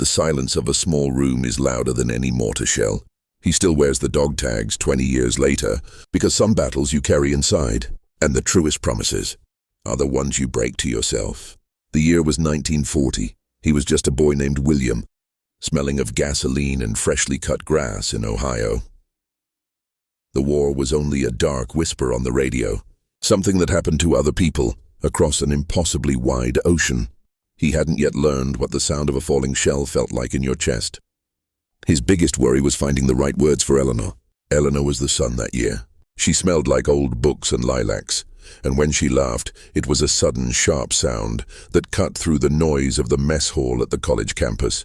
The silence of a small room is louder than any mortar shell. He still wears the dog tags 20 years later, because some battles you carry inside, and the truest promises are the ones you break to yourself. The year was 1940. He was just a boy named William, smelling of gasoline and freshly cut grass in Ohio. The war was only a dark whisper on the radio, something that happened to other people across an impossibly wide ocean. He hadn't yet learned what the sound of a falling shell felt like in your chest. His biggest worry was finding the right words for Eleanor. Eleanor was the sun that year. She smelled like old books and lilacs, and when she laughed, it was a sudden, sharp sound that cut through the noise of the mess hall at the college campus.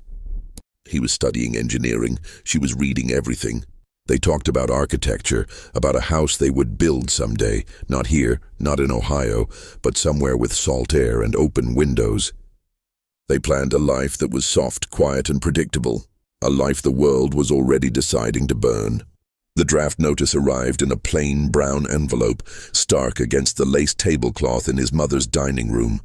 He was studying engineering. She was reading everything. They talked about architecture, about a house they would build someday, not here, not in Ohio, but somewhere with salt air and open windows. They planned a life that was soft, quiet, and predictable, a life the world was already deciding to burn. The draft notice arrived in a plain brown envelope, stark against the lace tablecloth in his mother's dining room.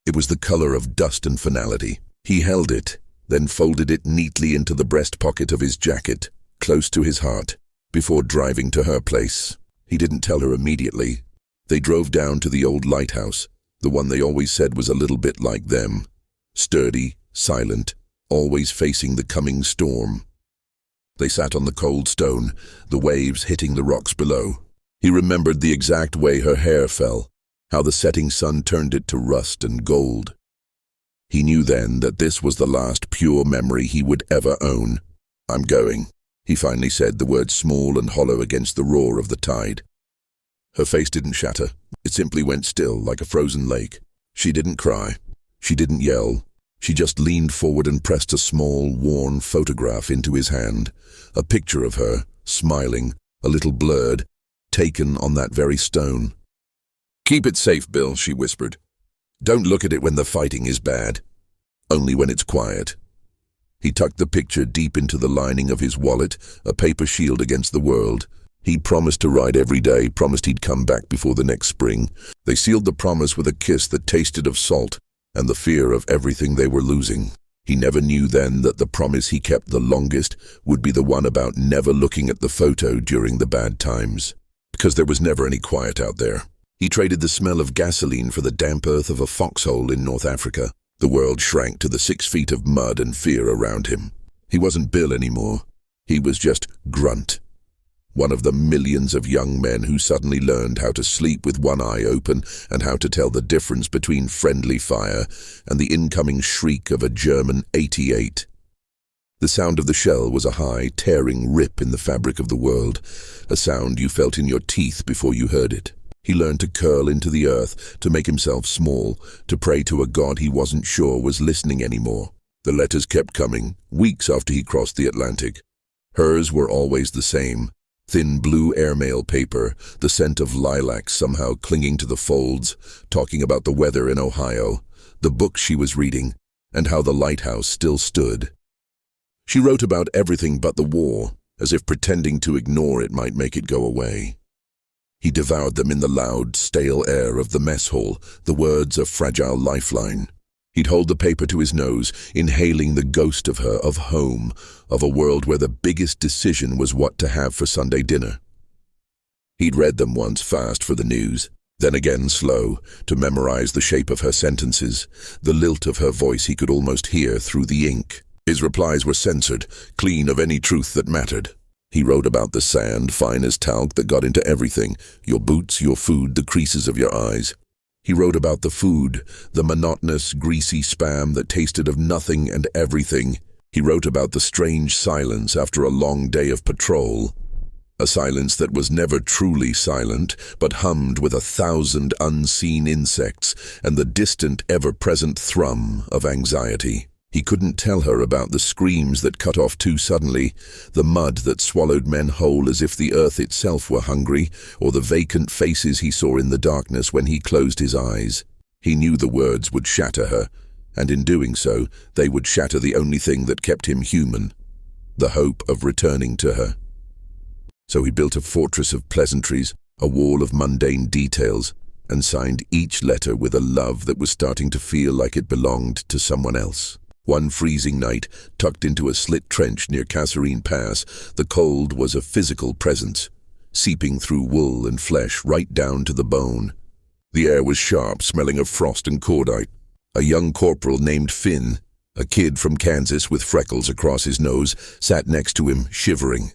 It was the color of dust and finality. He held it, then folded it neatly into the breast pocket of his jacket, close to his heart, before driving to her place. He didn't tell her immediately. They drove down to the old lighthouse, the one they always said was a little bit like them. Sturdy, silent, always facing the coming storm. They sat on the cold stone, the waves hitting the rocks below. He remembered the exact way her hair fell, how the setting sun turned it to rust and gold. He knew then that this was the last pure memory he would ever own. "I'm going," he finally said, the words small and hollow against the roar of the tide. Her face didn't shatter. It simply went still, like a frozen lake. She didn't cry. She didn't yell. She just leaned forward and pressed a small, worn photograph into his hand. A picture of her, smiling, a little blurred, taken on that very stone. "Keep it safe, Bill," she whispered. "Don't look at it when the fighting is bad. Only when it's quiet." He tucked the picture deep into the lining of his wallet, a paper shield against the world. He promised to ride every day, promised he'd come back before the next spring. They sealed the promise with a kiss that tasted of salt and the fear of everything they were losing. He never knew then that the promise he kept the longest would be the one about never looking at the photo during the bad times, because there was never any quiet out there. He traded the smell of gasoline for the damp earth of a foxhole in North Africa. The world shrank to the 6 feet of mud and fear around him. He wasn't Bill anymore. He was just Grunt, one of the millions of young men who suddenly learned how to sleep with one eye open and how to tell the difference between friendly fire and the incoming shriek of a German 88. The sound of the shell was a high, tearing rip in the fabric of the world, a sound you felt in your teeth before you heard it. He learned to curl into the earth, to make himself small, to pray to a God he wasn't sure was listening anymore. The letters kept coming, weeks after he crossed the Atlantic. Hers were always the same. Thin blue airmail paper, the scent of lilacs somehow clinging to the folds, talking about the weather in Ohio, the book she was reading, and how the lighthouse still stood. She wrote about everything but the war, as if pretending to ignore it might make it go away. He devoured them in the loud, stale air of the mess hall, the words a fragile lifeline. He'd hold the paper to his nose, inhaling the ghost of her, of home, of a world where the biggest decision was what to have for Sunday dinner. He'd read them once fast for the news, then again slow, to memorize the shape of her sentences, the lilt of her voice he could almost hear through the ink. His replies were censored, clean of any truth that mattered. He wrote about the sand, fine as talc, that got into everything, your boots, your food, the creases of your eyes. He wrote about the food, the monotonous, greasy spam that tasted of nothing and everything. He wrote about the strange silence after a long day of patrol. A silence that was never truly silent, but hummed with 1,000 unseen insects and the distant, ever-present thrum of anxiety. He couldn't tell her about the screams that cut off too suddenly, the mud that swallowed men whole as if the earth itself were hungry, or the vacant faces he saw in the darkness when he closed his eyes. He knew the words would shatter her, and in doing so, they would shatter the only thing that kept him human, the hope of returning to her. So he built a fortress of pleasantries, a wall of mundane details, and signed each letter with a love that was starting to feel like it belonged to someone else. One freezing night, tucked into a slit trench near Kasserine Pass, the cold was a physical presence, seeping through wool and flesh right down to the bone. The air was sharp, smelling of frost and cordite. A young corporal named Finn, a kid from Kansas with freckles across his nose, sat next to him, shivering.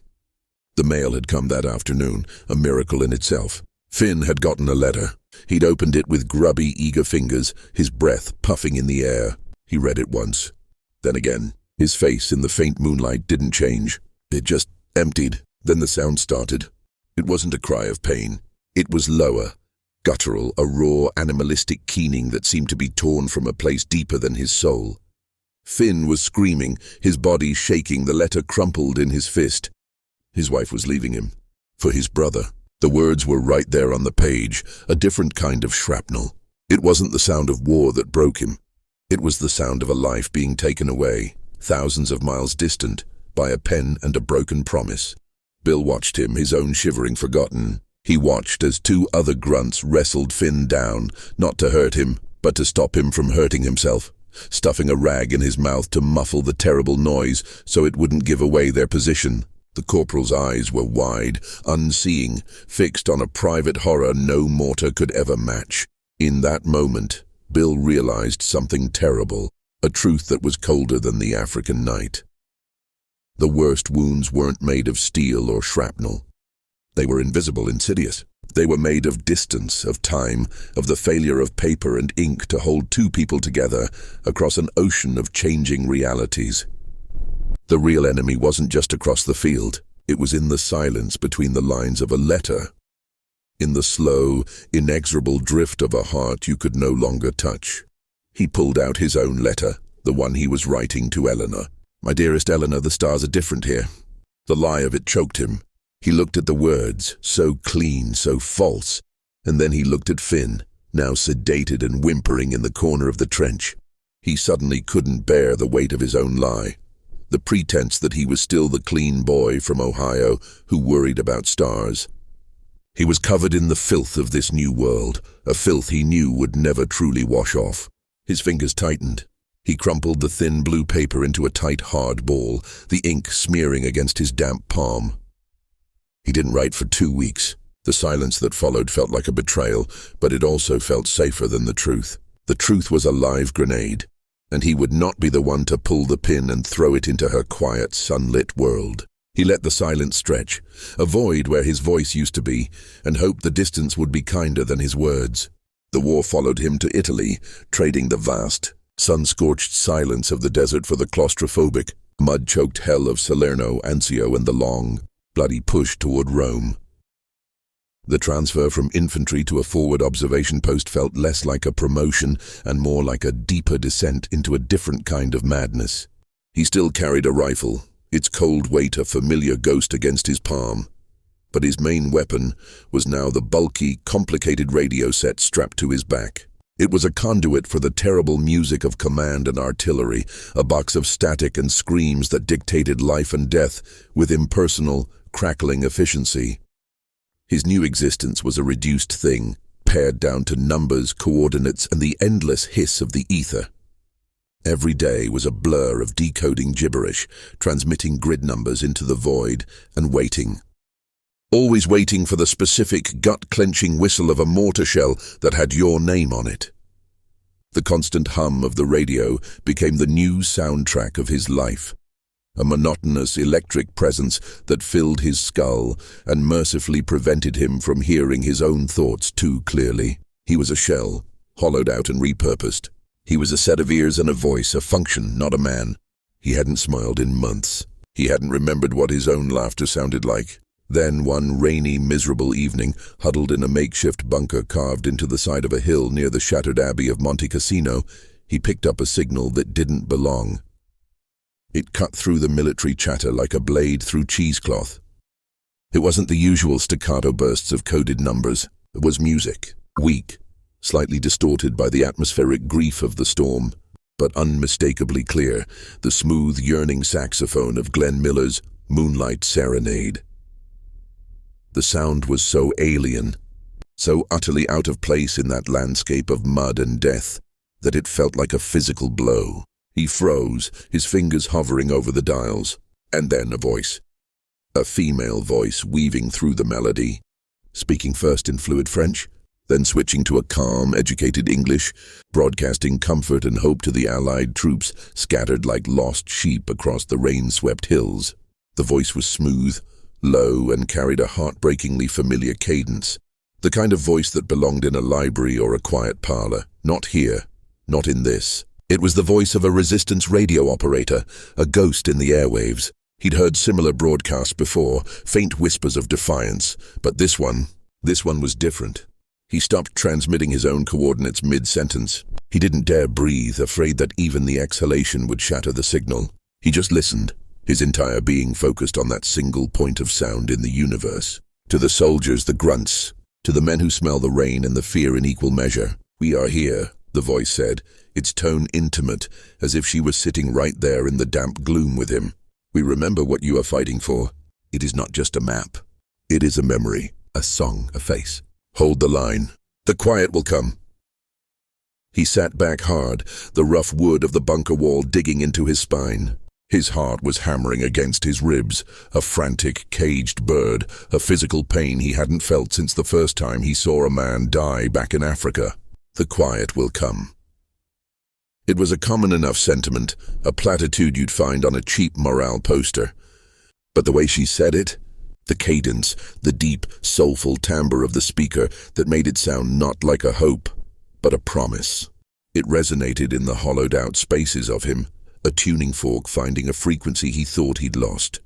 The mail had come that afternoon, a miracle in itself. Finn had gotten a letter. He'd opened it with grubby, eager fingers, his breath puffing in the air. He read it once. Then again. His face in the faint moonlight didn't change. It just emptied. Then the sound started. It wasn't a cry of pain. It was lower, guttural, a raw, animalistic keening that seemed to be torn from a place deeper than his soul. Finn was screaming, his body shaking, the letter crumpled in his fist. His wife was leaving him. For his brother. The words were right there on the page, a different kind of shrapnel. It wasn't the sound of war that broke him. It was the sound of a life being taken away, thousands of miles distant, by a pen and a broken promise. Bill watched him, his own shivering forgotten. He watched as two other grunts wrestled Finn down, not to hurt him, but to stop him from hurting himself, stuffing a rag in his mouth to muffle the terrible noise so it wouldn't give away their position. The corporal's eyes were wide, unseeing, fixed on a private horror no mortar could ever match. In that moment, Bill realized something terrible, a truth that was colder than the African night. The worst wounds weren't made of steel or shrapnel. They were invisible, insidious. They were made of distance, of time, of the failure of paper and ink to hold two people together across an ocean of changing realities. The real enemy wasn't just across the field. It was in the silence between the lines of a letter. In the slow, inexorable drift of a heart you could no longer touch. He pulled out his own letter, the one he was writing to Eleanor. "My dearest Eleanor, the stars are different here." The lie of it choked him. He looked at the words, so clean, so false, and then he looked at Finn, now sedated and whimpering in the corner of the trench. He suddenly couldn't bear the weight of his own lie. The pretense that he was still the clean boy from Ohio who worried about stars. He was covered in the filth of this new world, a filth he knew would never truly wash off. His fingers tightened. He crumpled the thin blue paper into a tight, hard ball, the ink smearing against his damp palm. He didn't write for 2 weeks. The silence that followed felt like a betrayal, but it also felt safer than the truth. The truth was a live grenade, and he would not be the one to pull the pin and throw it into her quiet, sunlit world. He let the silence stretch, a void where his voice used to be, and hoped the distance would be kinder than his words. The war followed him to Italy, trading the vast, sun-scorched silence of the desert for the claustrophobic, mud-choked hell of Salerno, Anzio, and the long, bloody push toward Rome. The transfer from infantry to a forward observation post felt less like a promotion and more like a deeper descent into a different kind of madness. He still carried a rifle, its cold weight a familiar ghost against his palm. But his main weapon was now the bulky, complicated radio set strapped to his back. It was a conduit for the terrible music of command and artillery, a box of static and screams that dictated life and death with impersonal, crackling efficiency. His new existence was a reduced thing, pared down to numbers, coordinates, and the endless hiss of the ether. Every day was a blur of decoding gibberish, transmitting grid numbers into the void, and waiting. Always waiting for the specific, gut-clenching whistle of a mortar shell that had your name on it. The constant hum of the radio became the new soundtrack of his life. A monotonous electric presence that filled his skull and mercifully prevented him from hearing his own thoughts too clearly. He was a shell, hollowed out and repurposed. He was a set of ears and a voice, a function, not a man. He hadn't smiled in months. He hadn't remembered what his own laughter sounded like. Then, one rainy, miserable evening, huddled in a makeshift bunker carved into the side of a hill near the shattered abbey of Monte Cassino, he picked up a signal that didn't belong. It cut through the military chatter like a blade through cheesecloth. It wasn't the usual staccato bursts of coded numbers. It was music, weak, slightly distorted by the atmospheric grief of the storm, but unmistakably clear, the smooth, yearning saxophone of Glenn Miller's Moonlight Serenade. The sound was so alien, so utterly out of place in that landscape of mud and death, that it felt like a physical blow. He froze, his fingers hovering over the dials. And then a voice. A female voice weaving through the melody, speaking first in fluid French, then switching to a calm, educated English, broadcasting comfort and hope to the Allied troops scattered like lost sheep across the rain-swept hills. The voice was smooth, low, and carried a heartbreakingly familiar cadence. The kind of voice that belonged in a library or a quiet parlor. Not here, not in this. It was the voice of a resistance radio operator, a ghost in the airwaves. He'd heard similar broadcasts before, faint whispers of defiance, but this one was different. He stopped transmitting his own coordinates mid-sentence. He didn't dare breathe, afraid that even the exhalation would shatter the signal. He just listened, his entire being focused on that single point of sound in the universe. To the soldiers, the grunts. To the men who smell the rain and the fear in equal measure. "We are here," the voice said, its tone intimate, as if she was sitting right there in the damp gloom with him. "We remember what you are fighting for. It is not just a map. It is a memory, a song, a face. Hold the line. The quiet will come." He sat back hard, the rough wood of the bunker wall digging into his spine. His heart was hammering against his ribs, a frantic, caged bird, a physical pain he hadn't felt since the first time he saw a man die back in Africa. The quiet will come. It was a common enough sentiment, a platitude you'd find on a cheap morale poster. But the way she said it, the cadence, the deep, soulful timbre of the speaker that made it sound not like a hope, but a promise. It resonated in the hollowed-out spaces of him, a tuning fork finding a frequency he thought he'd lost.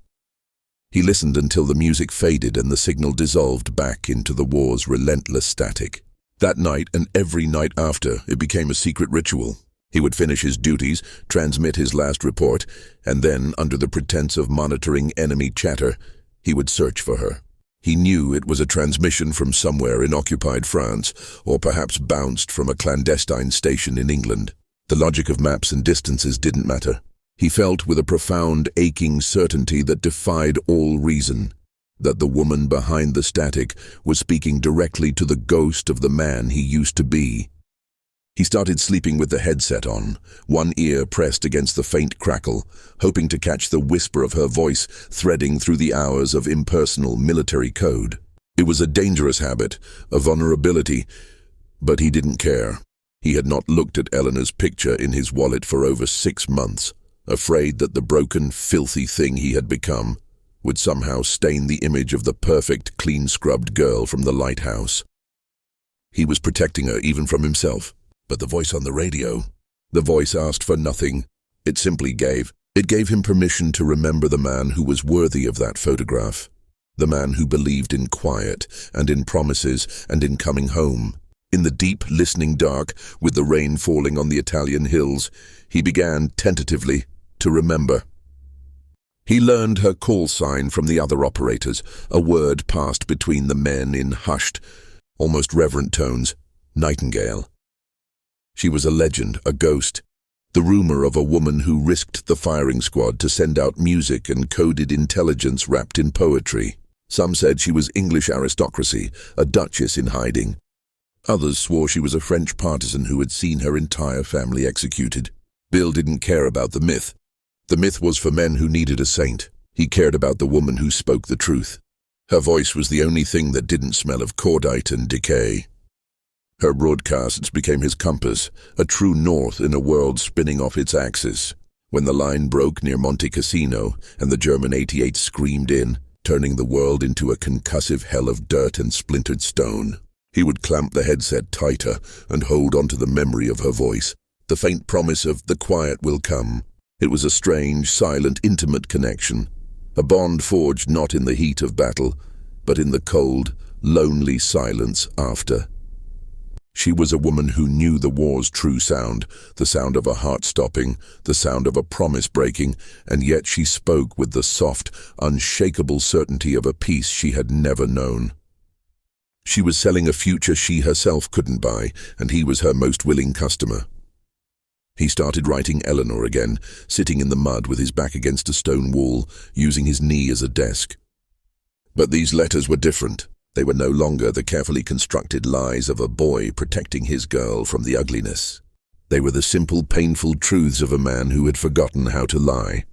He listened until the music faded and the signal dissolved back into the war's relentless static. That night and every night after, it became a secret ritual. He would finish his duties, transmit his last report, and then, under the pretense of monitoring enemy chatter, he would search for her. He knew it was a transmission from somewhere in occupied France, or perhaps bounced from a clandestine station in England. The logic of maps and distances didn't matter. He felt with a profound, aching certainty that defied all reason, that the woman behind the static was speaking directly to the ghost of the man he used to be. He started sleeping with the headset on, one ear pressed against the faint crackle, hoping to catch the whisper of her voice threading through the hours of impersonal military code. It was a dangerous habit, a vulnerability, but he didn't care. He had not looked at Eleanor's picture in his wallet for over 6 months, afraid that the broken, filthy thing he had become would somehow stain the image of the perfect, clean-scrubbed girl from the lighthouse. He was protecting her even from himself. But the voice on the radio, the voice asked for nothing. It simply gave. It gave him permission to remember the man who was worthy of that photograph. The man who believed in quiet and in promises and in coming home. In the deep, listening dark, with the rain falling on the Italian hills, he began, tentatively, to remember. He learned her call sign from the other operators, a word passed between the men in hushed, almost reverent tones. Nightingale. She was a legend, a ghost, the rumor of a woman who risked the firing squad to send out music and coded intelligence wrapped in poetry. Some said she was English aristocracy, a duchess in hiding. Others swore she was a French partisan who had seen her entire family executed. Bill didn't care about the myth. The myth was for men who needed a saint. He cared about the woman who spoke the truth. Her voice was the only thing that didn't smell of cordite and decay. Her broadcasts became his compass, a true north in a world spinning off its axis. When the line broke near Monte Cassino and the German 88 screamed in, turning the world into a concussive hell of dirt and splintered stone, he would clamp the headset tighter and hold onto the memory of her voice, the faint promise of "the quiet will come." It was a strange, silent, intimate connection, a bond forged not in the heat of battle, but in the cold, lonely silence after. She was a woman who knew the war's true sound, the sound of a heart stopping, the sound of a promise breaking, and yet she spoke with the soft, unshakable certainty of a peace she had never known. She was selling a future she herself couldn't buy, and he was her most willing customer. He started writing Eleanor again, sitting in the mud with his back against a stone wall, using his knee as a desk. But these letters were different. They were no longer the carefully constructed lies of a boy protecting his girl from the ugliness. They were the simple, painful truths of a man who had forgotten how to lie.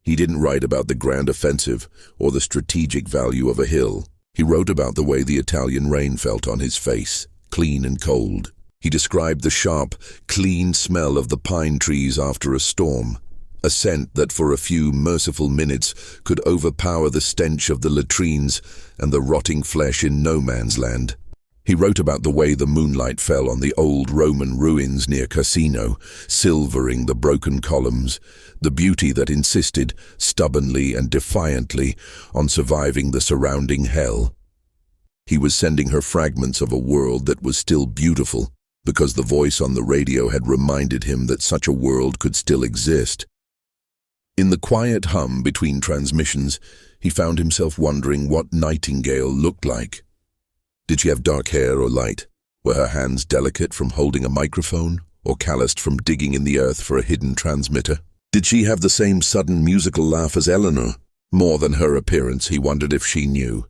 He didn't write about the grand offensive or the strategic value of a hill. He wrote about the way the Italian rain felt on his face, clean and cold. He described the sharp, clean smell of the pine trees after a storm, a scent that for a few merciful minutes could overpower the stench of the latrines and the rotting flesh in no man's land. He wrote about the way the moonlight fell on the old Roman ruins near Cassino, silvering the broken columns, the beauty that insisted, stubbornly and defiantly, on surviving the surrounding hell. He was sending her fragments of a world that was still beautiful, because the voice on the radio had reminded him that such a world could still exist. In the quiet hum between transmissions, he found himself wondering what Nightingale looked like. Did she have dark hair or light? Were her hands delicate from holding a microphone, or calloused from digging in the earth for a hidden transmitter? Did she have the same sudden musical laugh as Eleanor? More than her appearance, he wondered if she knew.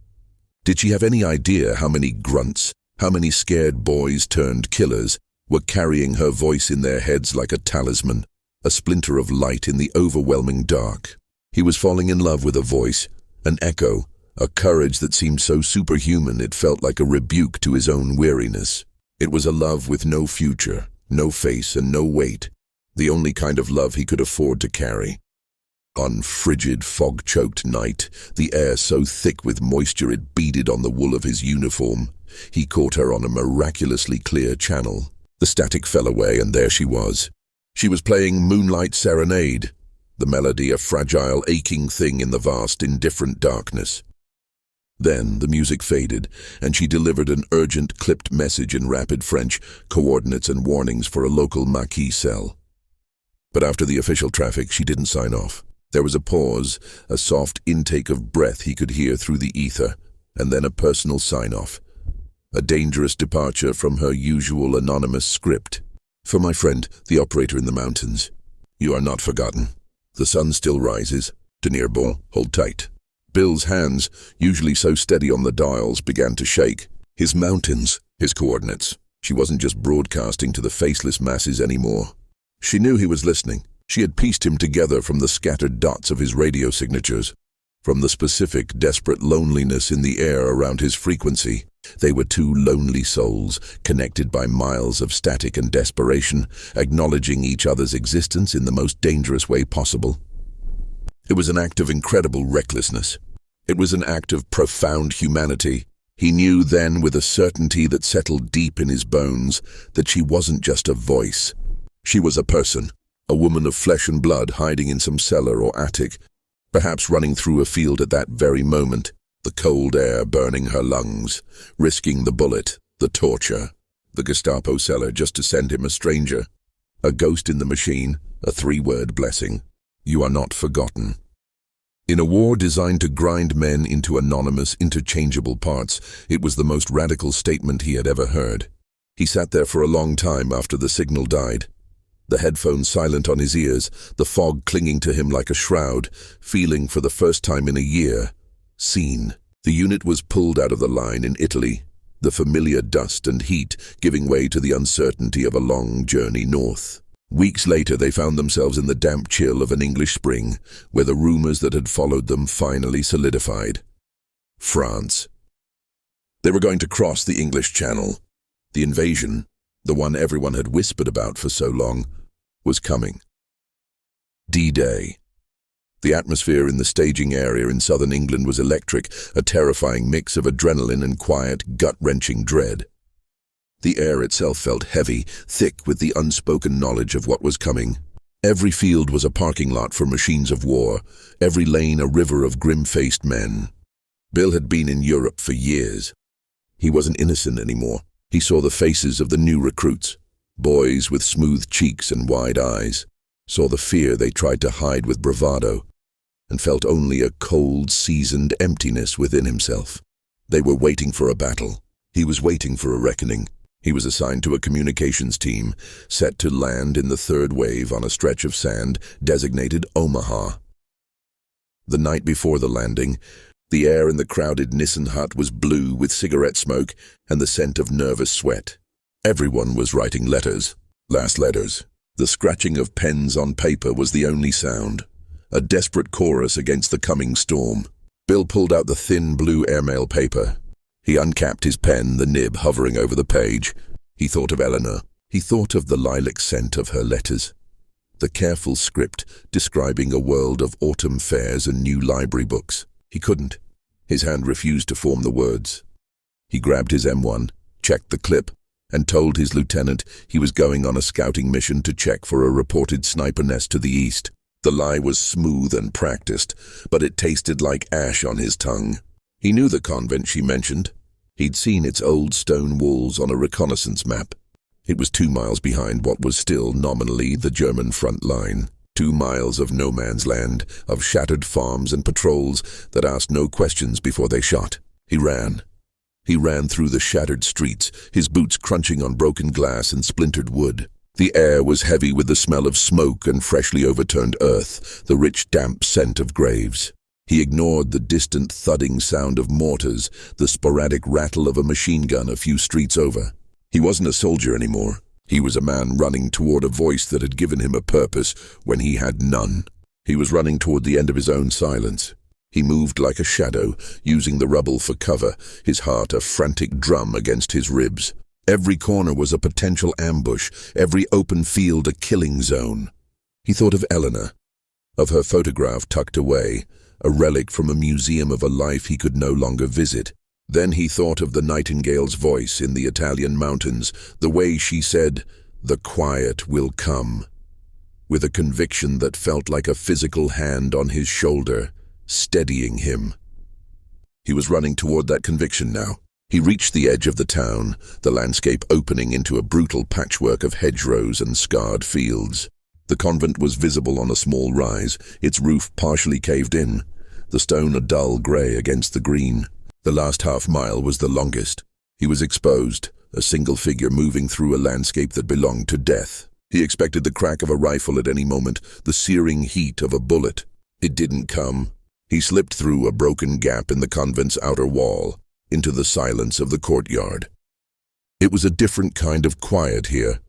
Did she have any idea how many grunts, how many scared boys turned killers, were carrying her voice in their heads like a talisman, a splinter of light in the overwhelming dark? He was falling in love with a voice, an echo, a courage that seemed so superhuman it felt like a rebuke to his own weariness. It was a love with no future, no face and no weight, the only kind of love he could afford to carry. On frigid, fog-choked night, the air so thick with moisture it beaded on the wool of his uniform, he caught her on a miraculously clear channel. The static fell away and there she was. She was playing Moonlight Serenade, the melody a fragile, aching thing in the vast, indifferent darkness. Then the music faded, and she delivered an urgent, clipped message in rapid French, coordinates and warnings for a local maquis cell. But after the official traffic, she didn't sign off. There was a pause, a soft intake of breath he could hear through the ether, and then a personal sign-off. A dangerous departure from her usual anonymous script. For my friend, the operator in the mountains. You are not forgotten. The sun still rises. Tenir bon, hold tight. Bill's hands, usually so steady on the dials, began to shake. His mountains, his coordinates. She wasn't just broadcasting to the faceless masses anymore. She knew he was listening. She had pieced him together from the scattered dots of his radio signatures, from the specific, desperate loneliness in the air around his frequency. They were two lonely souls, connected by miles of static and desperation, acknowledging each other's existence in the most dangerous way possible. It was an act of incredible recklessness. It was an act of profound humanity. He knew then with a certainty that settled deep in his bones that she wasn't just a voice. She was a person, a woman of flesh and blood hiding in some cellar or attic, perhaps running through a field at that very moment, the cold air burning her lungs, risking the bullet, the torture, the Gestapo cellar just to send him a stranger, a ghost in the machine, a three-word blessing. You are not forgotten. In a war designed to grind men into anonymous, interchangeable parts, it was the most radical statement he had ever heard. He sat there for a long time after the signal died, the headphones silent on his ears, the fog clinging to him like a shroud, feeling for the first time in a year, seen. The unit was pulled out of the line in Italy, the familiar dust and heat giving way to the uncertainty of a long journey north. Weeks later, they found themselves in the damp chill of an English spring, where the rumors that had followed them finally solidified. France. They were going to cross the English Channel. The invasion, the one everyone had whispered about for so long, was coming. D-Day. The atmosphere in the staging area in southern England was electric, a terrifying mix of adrenaline and quiet, gut-wrenching dread. The air itself felt heavy, thick with the unspoken knowledge of what was coming. Every field was a parking lot for machines of war, every lane a river of grim-faced men. Bill had been in Europe for years. He wasn't innocent anymore. He saw the faces of the new recruits, boys with smooth cheeks and wide eyes, saw the fear they tried to hide with bravado, and felt only a cold, seasoned emptiness within himself. They were waiting for a battle. He was waiting for a reckoning. He was assigned to a communications team, set to land in the third wave on a stretch of sand designated Omaha. The night before the landing, the air in the crowded Nissan hut was blue with cigarette smoke and the scent of nervous sweat. Everyone was writing letters. Last letters. The scratching of pens on paper was the only sound, a desperate chorus against the coming storm. Bill pulled out the thin blue airmail paper. He uncapped his pen, the nib hovering over the page. He thought of Eleanor. He thought of the lilac scent of her letters. The careful script describing a world of autumn fairs and new library books. He couldn't. His hand refused to form the words. He grabbed his M1, checked the clip, and told his lieutenant he was going on a scouting mission to check for a reported sniper nest to the east. The lie was smooth and practiced, but it tasted like ash on his tongue. He knew the convent she mentioned. He'd seen its old stone walls on a reconnaissance map. It was 2 miles behind what was still nominally the German front line. 2 miles of no man's land, of shattered farms and patrols that asked no questions before they shot. He ran. He ran through the shattered streets, his boots crunching on broken glass and splintered wood. The air was heavy with the smell of smoke and freshly overturned earth, the rich damp scent of graves. He ignored the distant thudding sound of mortars, the sporadic rattle of a machine gun a few streets over. He wasn't a soldier anymore. He was a man running toward a voice that had given him a purpose when he had none. He was running toward the end of his own silence. He moved like a shadow, using the rubble for cover, his heart a frantic drum against his ribs. Every corner was a potential ambush, every open field a killing zone. He thought of Eleanor, of her photograph tucked away, a relic from a museum of a life he could no longer visit. Then he thought of the nightingale's voice in the Italian mountains, the way she said, "The quiet will come," with a conviction that felt like a physical hand on his shoulder, steadying him. He was running toward that conviction now. He reached the edge of the town, the landscape opening into a brutal patchwork of hedgerows and scarred fields. The convent was visible on a small rise, its roof partially caved in, the stone a dull grey against the green. The last half-mile was the longest. He was exposed, a single figure moving through a landscape that belonged to death. He expected the crack of a rifle at any moment, the searing heat of a bullet. It didn't come. He slipped through a broken gap in the convent's outer wall, into the silence of the courtyard. It was a different kind of quiet here.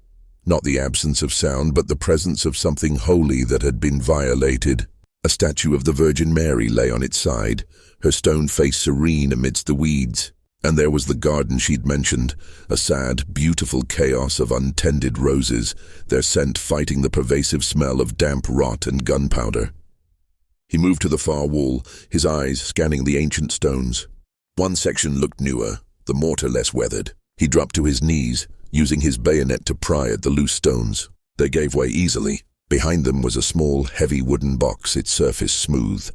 Not the absence of sound, but the presence of something holy that had been violated. A statue of the Virgin Mary lay on its side, her stone face serene amidst the weeds. And there was the garden she'd mentioned, a sad, beautiful chaos of untended roses, their scent fighting the pervasive smell of damp rot and gunpowder. He moved to the far wall, his eyes scanning the ancient stones. One section looked newer, the mortar less weathered. He dropped to his knees, using his bayonet to pry at the loose stones. They gave way easily. Behind them was a small, heavy wooden box, its surface smooth.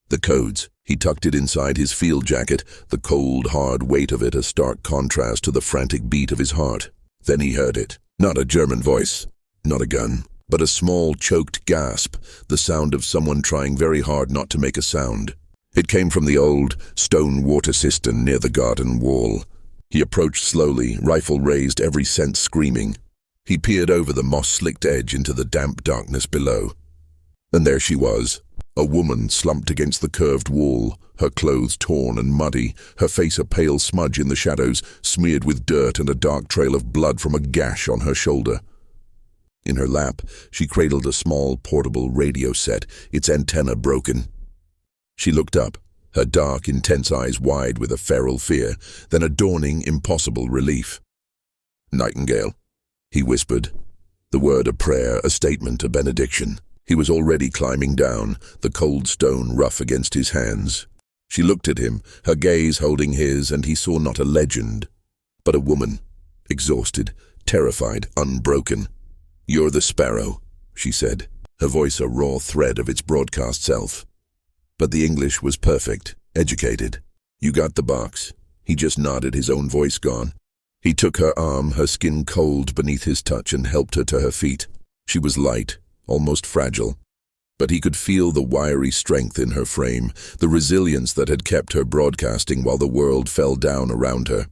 The codes. He tucked it inside his field jacket, the cold, hard weight of it a stark contrast to the frantic beat of his heart. Then he heard it. Not a German voice, not a gun, but a small, choked gasp, the sound of someone trying very hard not to make a sound. It came from the old, stone water cistern near the garden wall. He approached slowly, rifle raised, every sense screaming. He peered over the moss-slicked edge into the damp darkness below. And there she was, a woman slumped against the curved wall, her clothes torn and muddy, her face a pale smudge in the shadows, smeared with dirt and a dark trail of blood from a gash on her shoulder. In her lap, she cradled a small portable radio set, its antenna broken. She looked up, her dark, intense eyes wide with a feral fear, then a dawning, impossible relief. "Nightingale," he whispered. The word a prayer, a statement, a benediction. He was already climbing down, the cold stone rough against his hands. She looked at him, her gaze holding his, and he saw not a legend, but a woman, exhausted, terrified, unbroken. "You're the Sparrow," she said, her voice a raw thread of its broadcast self. But the English was perfect, educated. "You got the box." He just nodded, his own voice gone. He took her arm, her skin cold beneath his touch, and helped her to her feet. She was light, almost fragile, but he could feel the wiry strength in her frame, the resilience that had kept her broadcasting while the world fell down around her.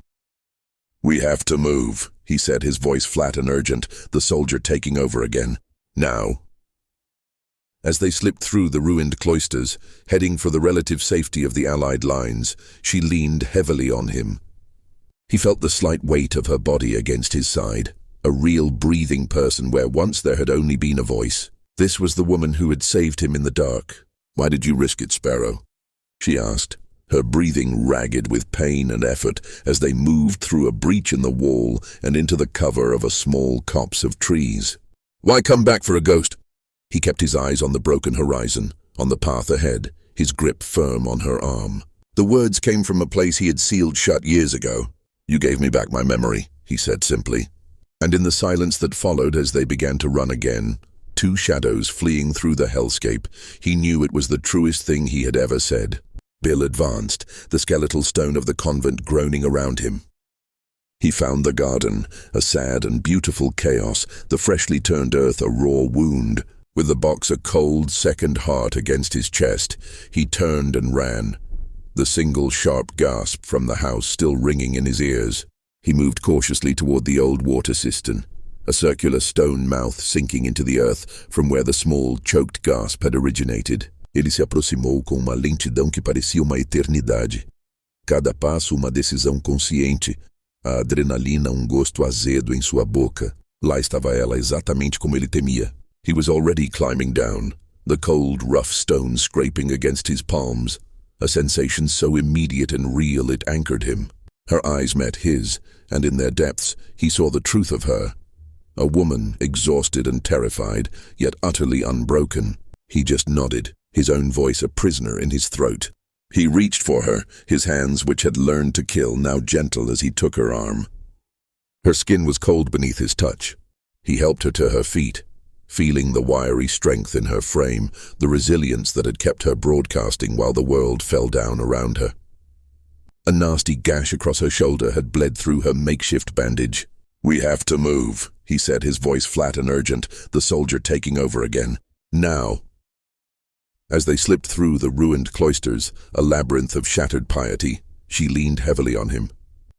"We have to move," he said, his voice flat and urgent, the soldier taking over again. "Now." As they slipped through the ruined cloisters, heading for the relative safety of the Allied lines, she leaned heavily on him. He felt the slight weight of her body against his side. A real breathing person where once there had only been a voice. This was the woman who had saved him in the dark. "Why did you risk it, Sparrow?" she asked, her breathing ragged with pain and effort as they moved through a breach in the wall and into the cover of a small copse of trees. "Why come back for a ghost?" He kept his eyes on the broken horizon, on the path ahead, his grip firm on her arm. The words came from a place he had sealed shut years ago. "You gave me back my memory," he said simply. And in the silence that followed as they began to run again, two shadows fleeing through the hellscape, he knew it was the truest thing he had ever said. Bill advanced, the skeletal stone of the convent groaning around him. He found the garden, a sad and beautiful chaos, the freshly turned earth a raw wound. With the box a cold second heart against his chest, he turned and ran, the single sharp gasp from the house still ringing in his ears. He moved cautiously toward the old water cistern, a circular stone mouth sinking into the earth from where the small, choked gasp had originated. Ele se aproximou com uma lentidão que parecia uma eternidade. Cada passo uma decisão consciente, a adrenalina um gosto azedo em sua boca. Lá estava ela exatamente como ele temia. He was already climbing down, the cold, rough stone scraping against his palms, a sensation so immediate and real it anchored him. Her eyes met his, and in their depths he saw the truth of her. A woman, exhausted and terrified, yet utterly unbroken. He just nodded, his own voice a prisoner in his throat. He reached for her, his hands which had learned to kill now gentle as he took her arm. Her skin was cold beneath his touch. He helped her to her feet, feeling the wiry strength in her frame, the resilience that had kept her broadcasting while the world fell down around her. A nasty gash across her shoulder had bled through her makeshift bandage. "We have to move," he said, his voice flat and urgent, the soldier taking over again. "Now." As they slipped through the ruined cloisters, a labyrinth of shattered piety, she leaned heavily on him.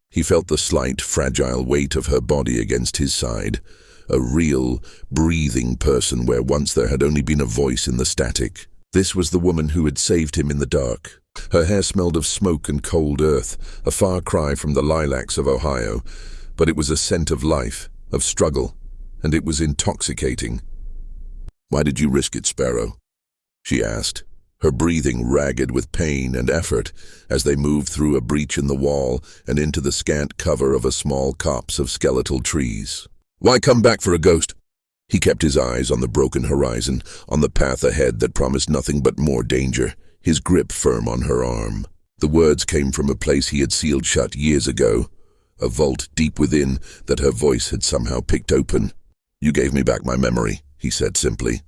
He felt the slight, fragile weight of her body against his side, a real, breathing person where once there had only been a voice in the static. This was the woman who had saved him in the dark. Her hair smelled of smoke and cold earth, a far cry from the lilacs of Ohio, but it was a scent of life, of struggle, and it was intoxicating. "Why did you risk it, Sparrow?" she asked, her breathing ragged with pain and effort as they moved through a breach in the wall and into the scant cover of a small copse of skeletal trees. "Why come back for a ghost?" He kept his eyes on the broken horizon, on the path ahead that promised nothing but more danger, his grip firm on her arm. The words came from a place he had sealed shut years ago, a vault deep within that her voice had somehow picked open. "You gave me back my memory," he said simply.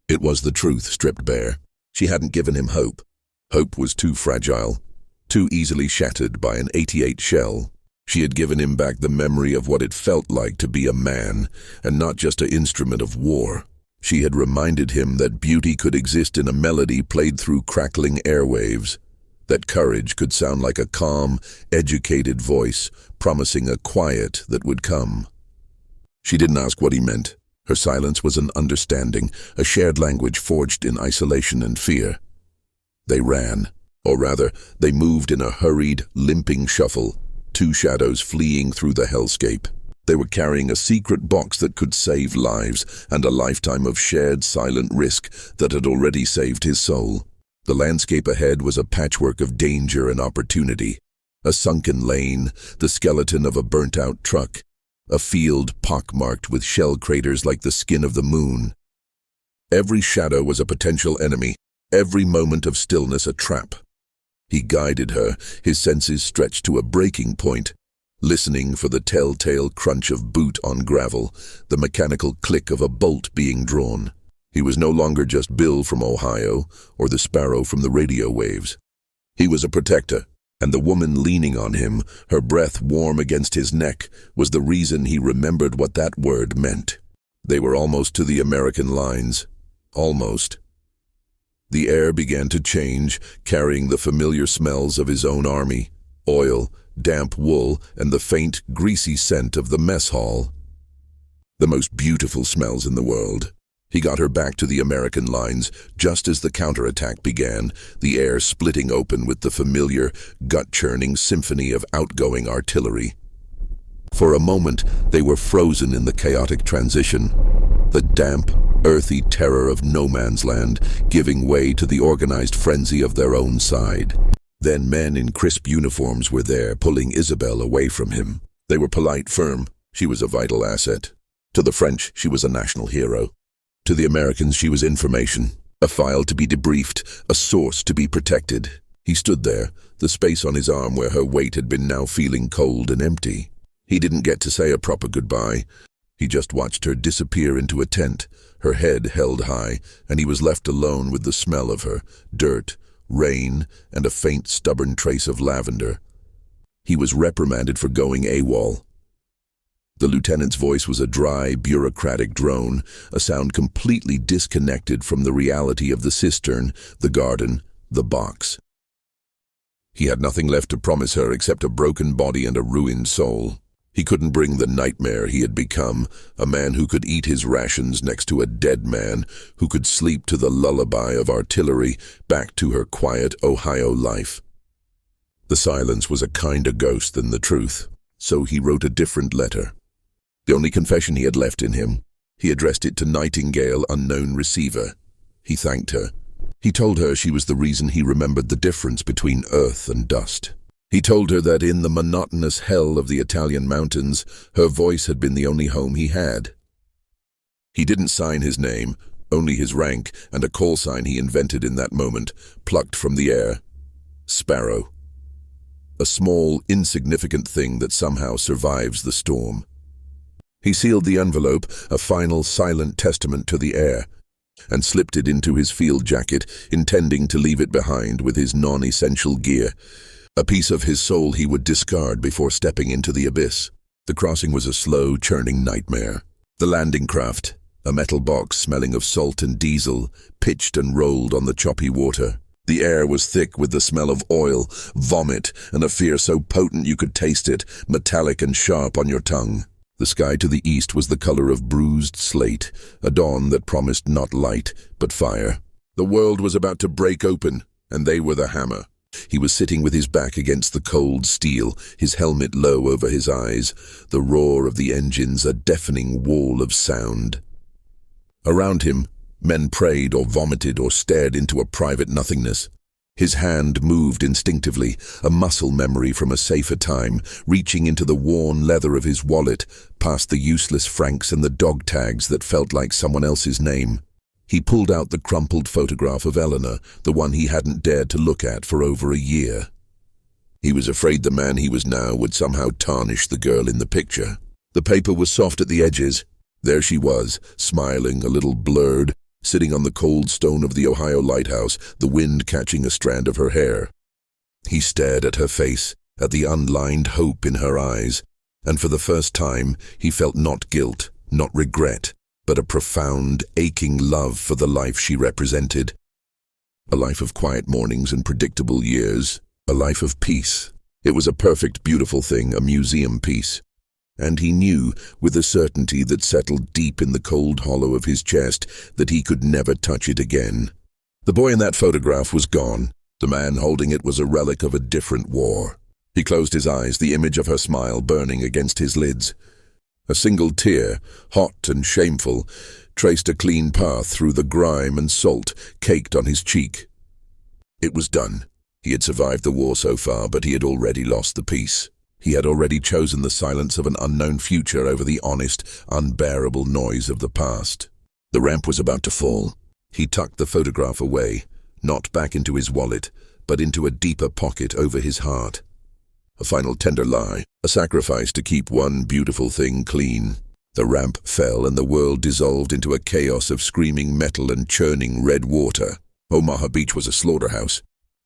It was the truth stripped bare. She hadn't given him hope. Hope was too fragile, too easily shattered by an .88 shell. She had given him back the memory of what it felt like to be a man, and not just an instrument of war. She had reminded him that beauty could exist in a melody played through crackling airwaves, that courage could sound like a calm, educated voice, promising a quiet that would come. She didn't ask what he meant. Her silence was an understanding, a shared language forged in isolation and fear. They ran, or rather, they moved in a hurried, limping shuffle, two shadows fleeing through the hellscape. They were carrying a secret box that could save lives and a lifetime of shared silent risk that had already saved his soul. The landscape ahead was a patchwork of danger and opportunity. A sunken lane, the skeleton of a burnt-out truck, a field pockmarked with shell craters like the skin of the moon. Every shadow was a potential enemy, every moment of stillness a trap. He guided her, his senses stretched to a breaking point, listening for the telltale crunch of boot on gravel, the mechanical click of a bolt being drawn. He was no longer just Bill from Ohio, or the sparrow from the radio waves. He was a protector, and the woman leaning on him, her breath warm against his neck, was the reason he remembered what that word meant. They were almost to the American lines. Almost. The air began to change, carrying the familiar smells of his own army, oil, damp wool, and the faint, greasy scent of the mess hall. The most beautiful smells in the world. He got her back to the American lines just as the counterattack began, the air splitting open with the familiar, gut-churning symphony of outgoing artillery. For a moment, they were frozen in the chaotic transition. The damp, earthy terror of no man's land giving way to the organized frenzy of their own side. Then men in crisp uniforms were there, pulling Isabel away from him. They were polite, firm. She was a vital asset. To the French, she was a national hero. To the Americans, she was information. A file to be debriefed, a source to be protected. He stood there, the space on his arm where her weight had been now feeling cold and empty. He didn't get to say a proper goodbye. He just watched her disappear into a tent, her head held high, and he was left alone with the smell of her, dirt, rain, and a faint, stubborn trace of lavender. He was reprimanded for going AWOL. The lieutenant's voice was a dry, bureaucratic drone, a sound completely disconnected from the reality of the cistern, the garden, the box. He had nothing left to promise her except a broken body and a ruined soul. He couldn't bring the nightmare he had become, a man who could eat his rations next to a dead man, who could sleep to the lullaby of artillery, back to her quiet Ohio life. The silence was a kinder ghost than the truth, so he wrote a different letter. The only confession he had left in him. He addressed it to Nightingale, unknown receiver. He thanked her. He told her she was the reason he remembered the difference between earth and dust. He told her that in the monotonous hell of the Italian mountains, her voice had been the only home he had. He didn't sign his name, only his rank and a call sign he invented in that moment, plucked from the air. Sparrow. A small, insignificant thing that somehow survives the storm. He sealed the envelope, a final silent testament to the air, and slipped it into his field jacket, intending to leave it behind with his non-essential gear. A piece of his soul he would discard before stepping into the abyss. The crossing was a slow, churning nightmare. The landing craft, a metal box smelling of salt and diesel, pitched and rolled on the choppy water. The air was thick with the smell of oil, vomit, and a fear so potent you could taste it, metallic and sharp on your tongue. The sky to the east was the color of bruised slate, a dawn that promised not light, but fire. The world was about to break open, and they were the hammer. He was sitting with his back against the cold steel, his helmet low over his eyes, the roar of the engines a deafening wall of sound. Around him, men prayed or vomited or stared into a private nothingness. His hand moved instinctively, a muscle memory from a safer time, reaching into the worn leather of his wallet, past the useless francs and the dog tags that felt like someone else's name. He pulled out the crumpled photograph of Eleanor, the one he hadn't dared to look at for over a year. He was afraid the man he was now would somehow tarnish the girl in the picture. The paper was soft at the edges. There she was, smiling, a little blurred, sitting on the cold stone of the Ohio lighthouse, the wind catching a strand of her hair. He stared at her face, at the unlined hope in her eyes, and for the first time he felt not guilt, not regret, but a profound, aching love for the life she represented. A life of quiet mornings and predictable years, a life of peace. It was a perfect, beautiful thing, a museum piece. And he knew, with a certainty that settled deep in the cold hollow of his chest, that he could never touch it again. The boy in that photograph was gone. The man holding it was a relic of a different war. He closed his eyes, the image of her smile burning against his lids. A single tear, hot and shameful, traced a clean path through the grime and salt caked on his cheek. It was done. He had survived the war so far, but he had already lost the peace. He had already chosen the silence of an unknown future over the honest, unbearable noise of the past. The ramp was about to fall. He tucked the photograph away, not back into his wallet, but into a deeper pocket over his heart. A final tender lie, a sacrifice to keep one beautiful thing clean. The ramp fell and the world dissolved into a chaos of screaming metal and churning red water. Omaha Beach was a slaughterhouse.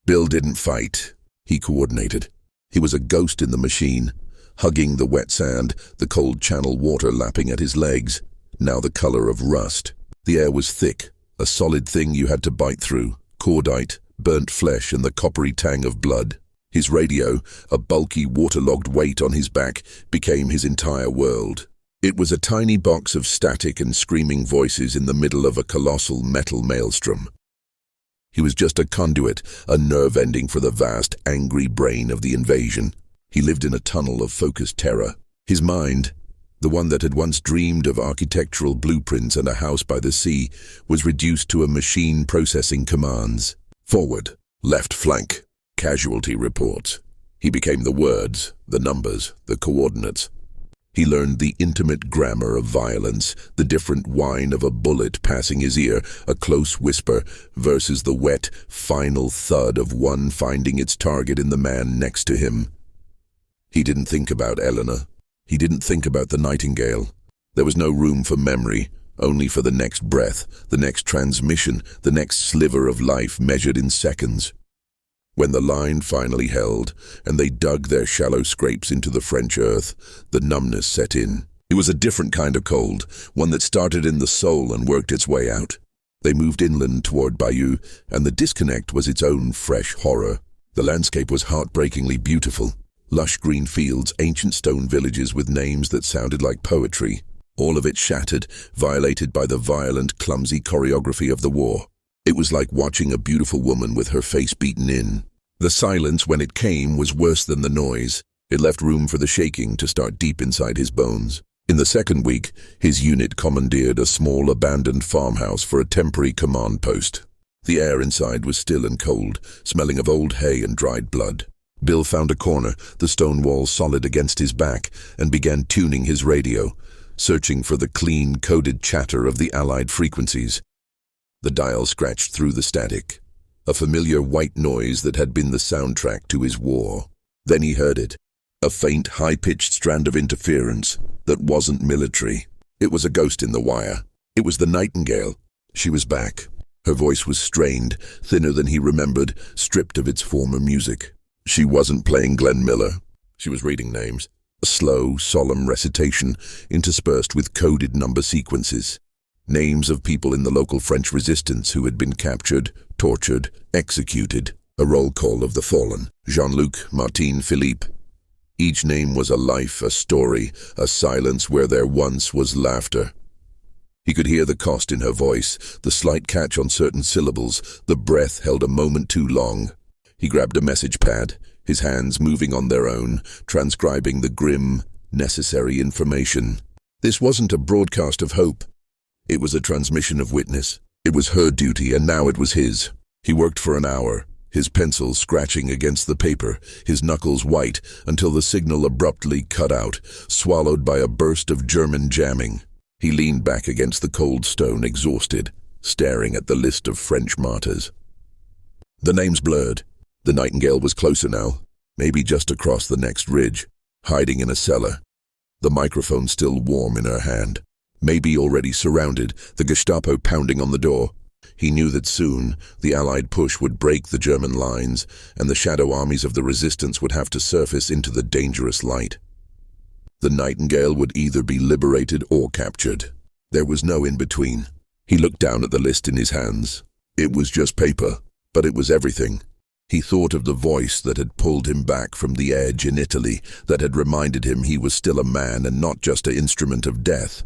Bill didn't fight. He coordinated. He was a ghost in the machine, hugging the wet sand, the cold channel water lapping at his legs, now the color of rust. The air was thick, a solid thing you had to bite through, cordite, burnt flesh and the coppery tang of blood. His radio, a bulky waterlogged weight on his back, became his entire world. It was a tiny box of static and screaming voices in the middle of a colossal metal maelstrom. He was just a conduit, a nerve ending for the vast, angry brain of the invasion. He lived in a tunnel of focused terror. His mind, the one that had once dreamed of architectural blueprints and a house by the sea, was reduced to a machine processing commands. Forward, left flank, casualty reports. He became the words, the numbers, the coordinates. He learned the intimate grammar of violence, the different whine of a bullet passing his ear, a close whisper, versus the wet, final thud of one finding its target in the man next to him. He didn't think about Eleanor. He didn't think about the Nightingale. There was no room for memory, only for the next breath, the next transmission, the next sliver of life measured in seconds. When the line finally held, and they dug their shallow scrapes into the French earth, the numbness set in. It was a different kind of cold, one that started in the soul and worked its way out. They moved inland toward Bayeux, and the disconnect was its own fresh horror. The landscape was heartbreakingly beautiful. Lush green fields, ancient stone villages with names that sounded like poetry. All of it shattered, violated by the violent, clumsy choreography of the war. It was like watching a beautiful woman with her face beaten in. The silence, when it came, was worse than the noise. It left room for the shaking to start deep inside his bones. In the second week, his unit commandeered a small abandoned farmhouse for a temporary command post. The air inside was still and cold, smelling of old hay and dried blood. Bill found a corner, the stone wall solid against his back, and began tuning his radio, searching for the clean, coded chatter of the Allied frequencies. The dial scratched through the static, a familiar white noise that had been the soundtrack to his war. Then he heard it, a faint, high-pitched strand of interference that wasn't military. It was a ghost in the wire. It was the Nightingale. She was back. Her voice was strained, thinner than he remembered, stripped of its former music. She wasn't playing Glenn Miller. She was reading names, a slow, solemn recitation interspersed with coded number sequences. Names of people in the local French resistance who had been captured, tortured, executed. A roll call of the fallen. Jean-Luc, Martin, Philippe. Each name was a life, a story, a silence where there once was laughter. He could hear the cost in her voice, the slight catch on certain syllables, the breath held a moment too long. He grabbed a message pad, his hands moving on their own, transcribing the grim, necessary information. This wasn't a broadcast of hope. It was a transmission of witness. It was her duty, and now it was his. He worked for an hour, his pencil scratching against the paper, his knuckles white, until the signal abruptly cut out, swallowed by a burst of German jamming. He leaned back against the cold stone, exhausted, staring at the list of French martyrs. The names blurred. The Nightingale was closer now, maybe just across the next ridge, hiding in a cellar, the microphone still warm in her hand. Maybe already surrounded, the Gestapo pounding on the door. He knew that soon the Allied push would break the German lines, and the shadow armies of the resistance would have to surface into the dangerous light. The Nightingale would either be liberated or captured. There was no in-between. He looked down at the list in his hands. It was just paper, but it was everything. He thought of the voice that had pulled him back from the edge in Italy, that had reminded him he was still a man and not just an instrument of death.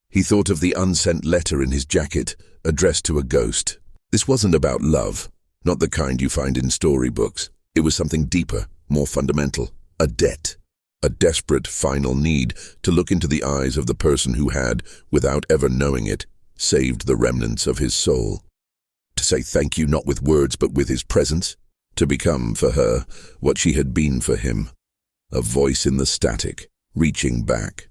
He thought of the unsent letter in his jacket, addressed to a ghost. This wasn't about love, not the kind you find in storybooks. It was something deeper, more fundamental, a debt, a desperate final need to look into the eyes of the person who had, without ever knowing it, saved the remnants of his soul. To say thank you not with words but with his presence, to become for her what she had been for him, a voice in the static, reaching back.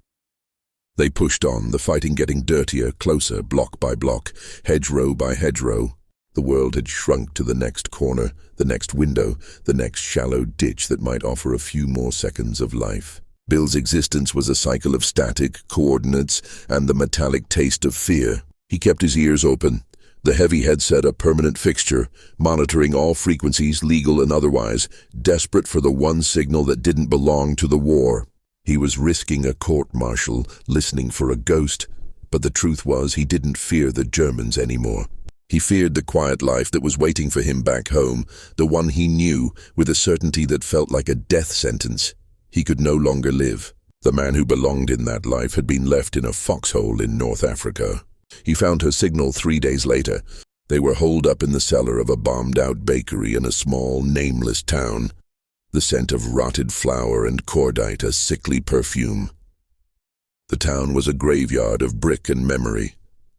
They pushed on, the fighting getting dirtier, closer, block by block, hedgerow by hedgerow. The world had shrunk to the next corner, the next window, the next shallow ditch that might offer a few more seconds of life. Bill's existence was a cycle of static, coordinates, and the metallic taste of fear. He kept his ears open, the heavy headset a permanent fixture, monitoring all frequencies, legal and otherwise, desperate for the one signal that didn't belong to the war. He was risking a court-martial, listening for a ghost, but the truth was he didn't fear the Germans anymore. He feared the quiet life that was waiting for him back home, the one he knew, with a certainty that felt like a death sentence. He could no longer live. The man who belonged in that life had been left in a foxhole in North Africa. He found her signal 3 days later. They were holed up in the cellar of a bombed-out bakery in a small, nameless town. the scent of rotted flour and cordite a sickly perfume. The town was a graveyard of brick and memory,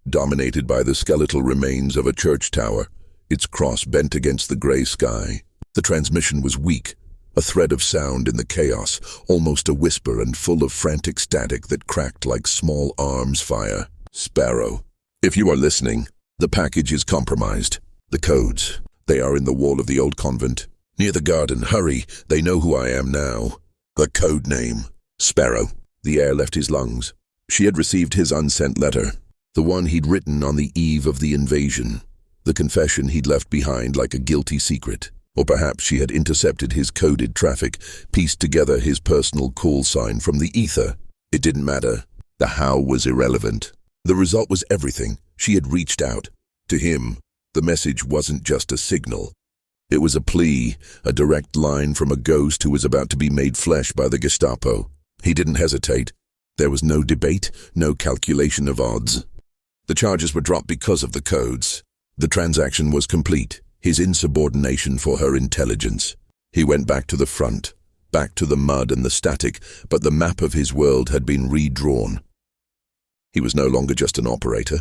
dominated by the skeletal remains of a church tower, its cross bent against the grey sky. The transmission was weak, a thread of sound in the chaos, almost a whisper and full of frantic static that cracked like small arms fire. Sparrow, if you are listening, the package is compromised. The codes, they are in the wall of the old convent, near the garden. Hurry, they know who I am now. The code name, Sparrow. The air left his lungs. She had received his unsent letter, the one he'd written on the eve of the invasion, the confession he'd left behind like a guilty secret. Or perhaps she had intercepted his coded traffic, pieced together his personal call sign from the ether. It didn't matter. The how was irrelevant. The result was everything. She had reached out. To him, the message wasn't just a signal. It was a plea, a direct line from a ghost who was about to be made flesh by the Gestapo. He didn't hesitate. There was no debate, no calculation of odds. The charges were dropped because of the codes. The transaction was complete. His insubordination for her intelligence. He went back to the front, back to the mud and the static, but the map of his world had been redrawn. He was no longer just an operator.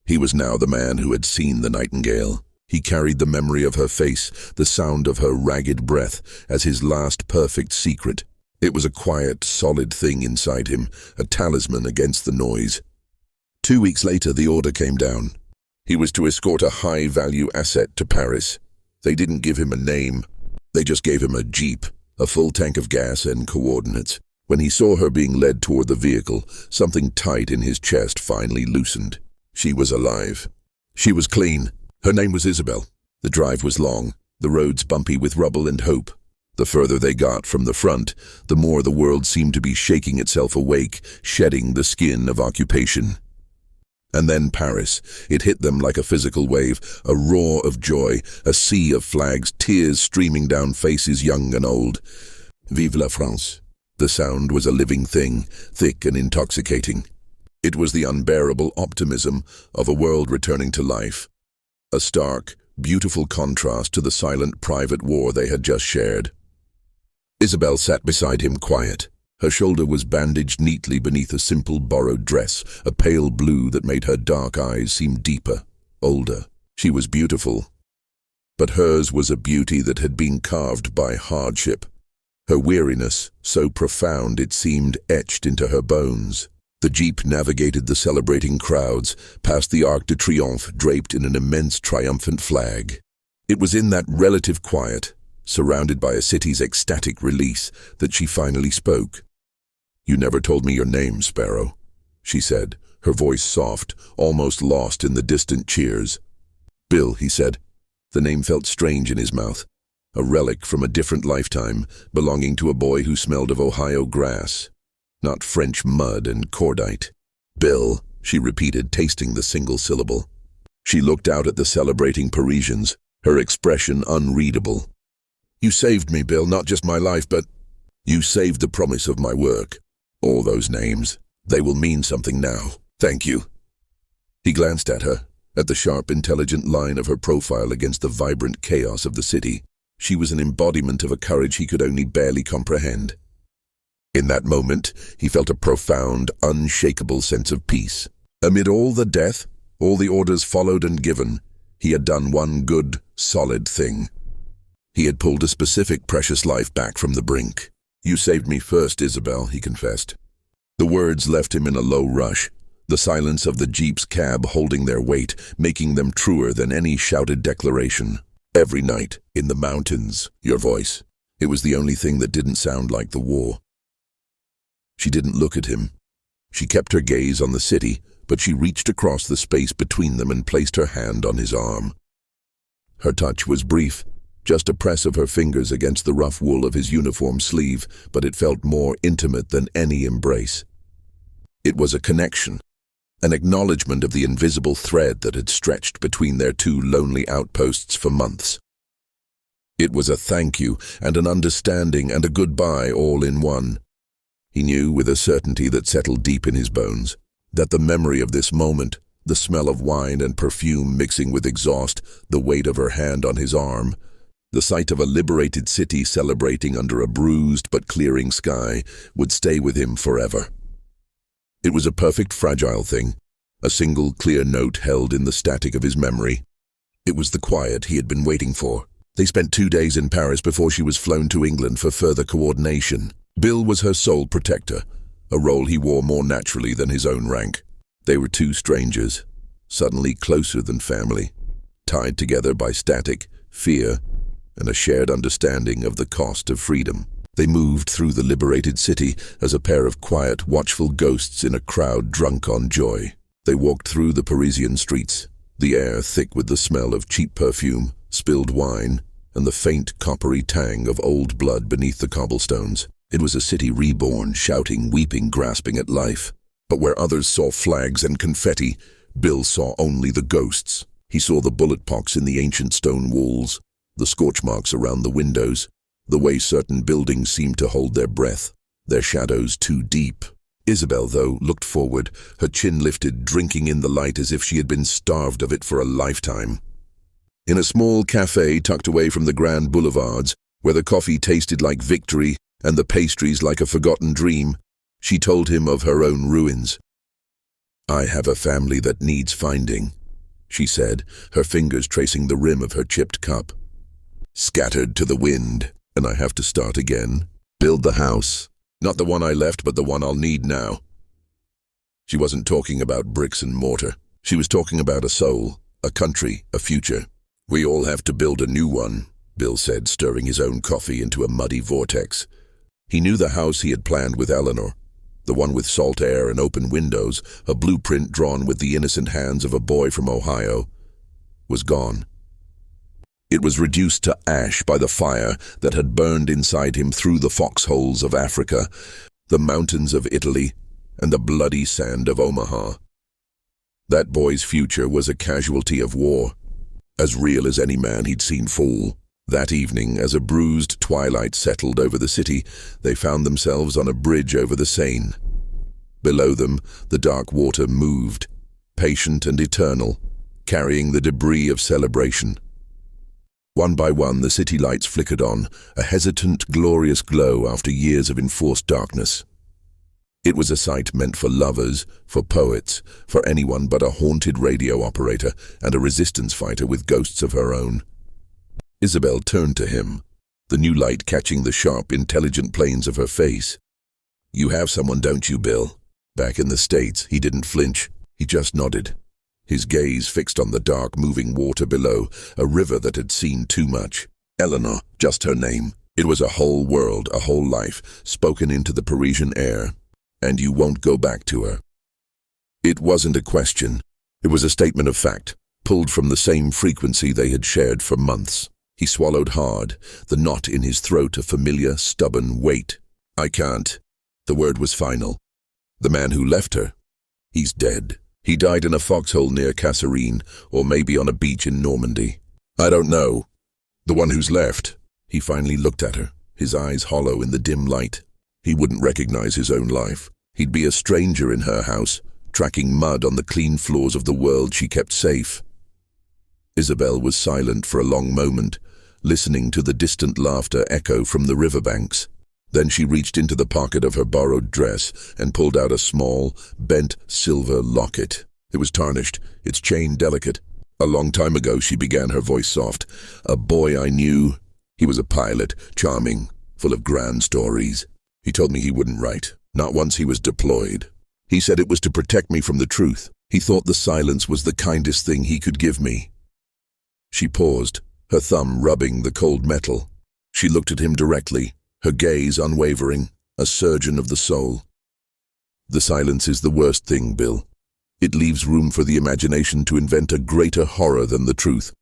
He was now the man who had seen the Nightingale. He carried the memory of her face, the sound of her ragged breath, as his last perfect secret. It was a quiet, solid thing inside him, a talisman against the noise. 2 weeks later, the order came down. He was to escort a high-value asset to Paris. They didn't give him a name. They just gave him a jeep, a full tank of gas and coordinates. When he saw her being led toward the vehicle, something tight in his chest finally loosened. She was alive. She was clean. Her name was Isabel. The drive was long, the roads bumpy with rubble and hope. The further they got from the front, the more the world seemed to be shaking itself awake, shedding the skin of occupation. And then Paris. It hit them like a physical wave, a roar of joy, a sea of flags, tears streaming down faces young and old. Vive la France. The sound was a living thing, thick and intoxicating. It was the unbearable optimism of a world returning to life. A stark, beautiful contrast to the silent private war they had just shared. Isabel sat beside him quiet. Her shoulder was bandaged neatly beneath a simple borrowed dress, a pale blue that made her dark eyes seem deeper, older. She was beautiful, but hers was a beauty that had been carved by hardship. Her weariness, so profound it seemed etched into her bones. The jeep navigated the celebrating crowds, past the Arc de Triomphe draped in an immense triumphant flag. It was in that relative quiet, surrounded by a city's ecstatic release, that she finally spoke. "You never told me your name, Sparrow," she said, her voice soft, almost lost in the distant cheers. "Bill," he said. The name felt strange in his mouth, a relic from a different lifetime, belonging to a boy who smelled of Ohio grass, not French mud and cordite. "Bill," she repeated, tasting the single syllable. She looked out at the celebrating Parisians, her expression unreadable. "You saved me, Bill, not just my life, but you saved the promise of my work. All those names, they will mean something now. Thank you." He glanced at her, at the sharp, intelligent line of her profile against the vibrant chaos of the city. She was an embodiment of a courage he could only barely comprehend. In that moment, he felt a profound, unshakable sense of peace. Amid all the death, all the orders followed and given, he had done one good, solid thing. He had pulled a specific precious life back from the brink. "You saved me first, Isabel," he confessed. The words left him in a low rush, the silence of the jeep's cab holding their weight, making them truer than any shouted declaration. "Every night, in the mountains, your voice. It was the only thing that didn't sound like the war." She didn't look at him. She kept her gaze on the city, but she reached across the space between them and placed her hand on his arm. Her touch was brief, just a press of her fingers against the rough wool of his uniform sleeve, but it felt more intimate than any embrace. It was a connection, an acknowledgement of the invisible thread that had stretched between their two lonely outposts for months. It was a thank you and an understanding and a goodbye all in one. He knew with a certainty that settled deep in his bones that the memory of this moment, the smell of wine and perfume mixing with exhaust, the weight of her hand on his arm, The sight of a liberated city celebrating under a bruised but clearing sky would stay with him forever. It was a perfect fragile thing, a single clear note held in the static of his memory. It was the quiet he had been waiting for. They spent 2 days in Paris before she was flown to England for further coordination. Bill was her sole protector, a role he wore more naturally than his own rank. They were two strangers, suddenly closer than family, tied together by static, fear, and a shared understanding of the cost of freedom. They moved through the liberated city as a pair of quiet, watchful ghosts in a crowd drunk on joy. They walked through the Parisian streets, the air thick with the smell of cheap perfume, spilled wine, and the faint coppery tang of old blood beneath the cobblestones. It was a city reborn, shouting, weeping, grasping at life. But where others saw flags and confetti, Bill saw only the ghosts. He saw the bullet pocs in the ancient stone walls, the scorch marks around the windows, the way certain buildings seemed to hold their breath, their shadows too deep. Isabel, though, looked forward, her chin lifted, drinking in the light as if she had been starved of it for a lifetime. In a small cafe tucked away from the grand boulevards, where the coffee tasted like victory and the pastries like a forgotten dream, she told him of her own ruins. "I have a family that needs finding," she said, her fingers tracing the rim of her chipped cup. "Scattered to the wind, and I have to start again. Build the house. Not the one I left, but the one I'll need now." She wasn't talking about bricks and mortar. She was talking about a soul, a country, a future. "We all have to build a new one," Bill said, stirring his own coffee into a muddy vortex. He knew the house he had planned with Eleanor, the one with salt air and open windows, a blueprint drawn with the innocent hands of a boy from Ohio, was gone. It was reduced to ash by the fire that had burned inside him through the foxholes of Africa, the mountains of Italy, and the bloody sand of Omaha. That boy's future was a casualty of war, as real as any man he'd seen fall. That evening, as a bruised twilight settled over the city, they found themselves on a bridge over the Seine. Below them, the dark water moved, patient and eternal, carrying the debris of celebration. One by one, the city lights flickered on, a hesitant, glorious glow after years of enforced darkness. It was a sight meant for lovers, for poets, for anyone but a haunted radio operator and a resistance fighter with ghosts of her own. Isabel turned to him, the new light catching the sharp, intelligent planes of her face. "You have someone, don't you, Bill?" Back in the States, he didn't flinch. He just nodded, his gaze fixed on the dark, moving water below, a river that had seen too much. Eleanor, just her name. It was a whole world, a whole life, spoken into the Parisian air. "And you won't go back to her." It wasn't a question. It was a statement of fact, pulled from the same frequency they had shared for months. He swallowed hard, the knot in his throat a familiar, stubborn weight. "I can't." The word was final. The man who left her, he's dead. He died in a foxhole near Kasserine, or maybe on a beach in Normandy. "I don't know." "The one who's left." He finally looked at her, his eyes hollow in the dim light. He wouldn't recognize his own life. He'd be a stranger in her house, tracking mud on the clean floors of the world she kept safe. Isabel was silent for a long moment, listening to the distant laughter echo from the riverbanks. Then she reached into the pocket of her borrowed dress and pulled out a small, bent silver locket. It was tarnished, its chain delicate. "A long time ago," she began, her voice soft. "A boy I knew. He was a pilot, charming, full of grand stories. He told me he wouldn't write, not once he was deployed. He said it was to protect me from the truth. He thought the silence was the kindest thing he could give me." She paused, her thumb rubbing the cold metal. She looked at him directly, her gaze unwavering, a surgeon of the soul. "The silence is the worst thing, Bill. It leaves room for the imagination to invent a greater horror than the truth.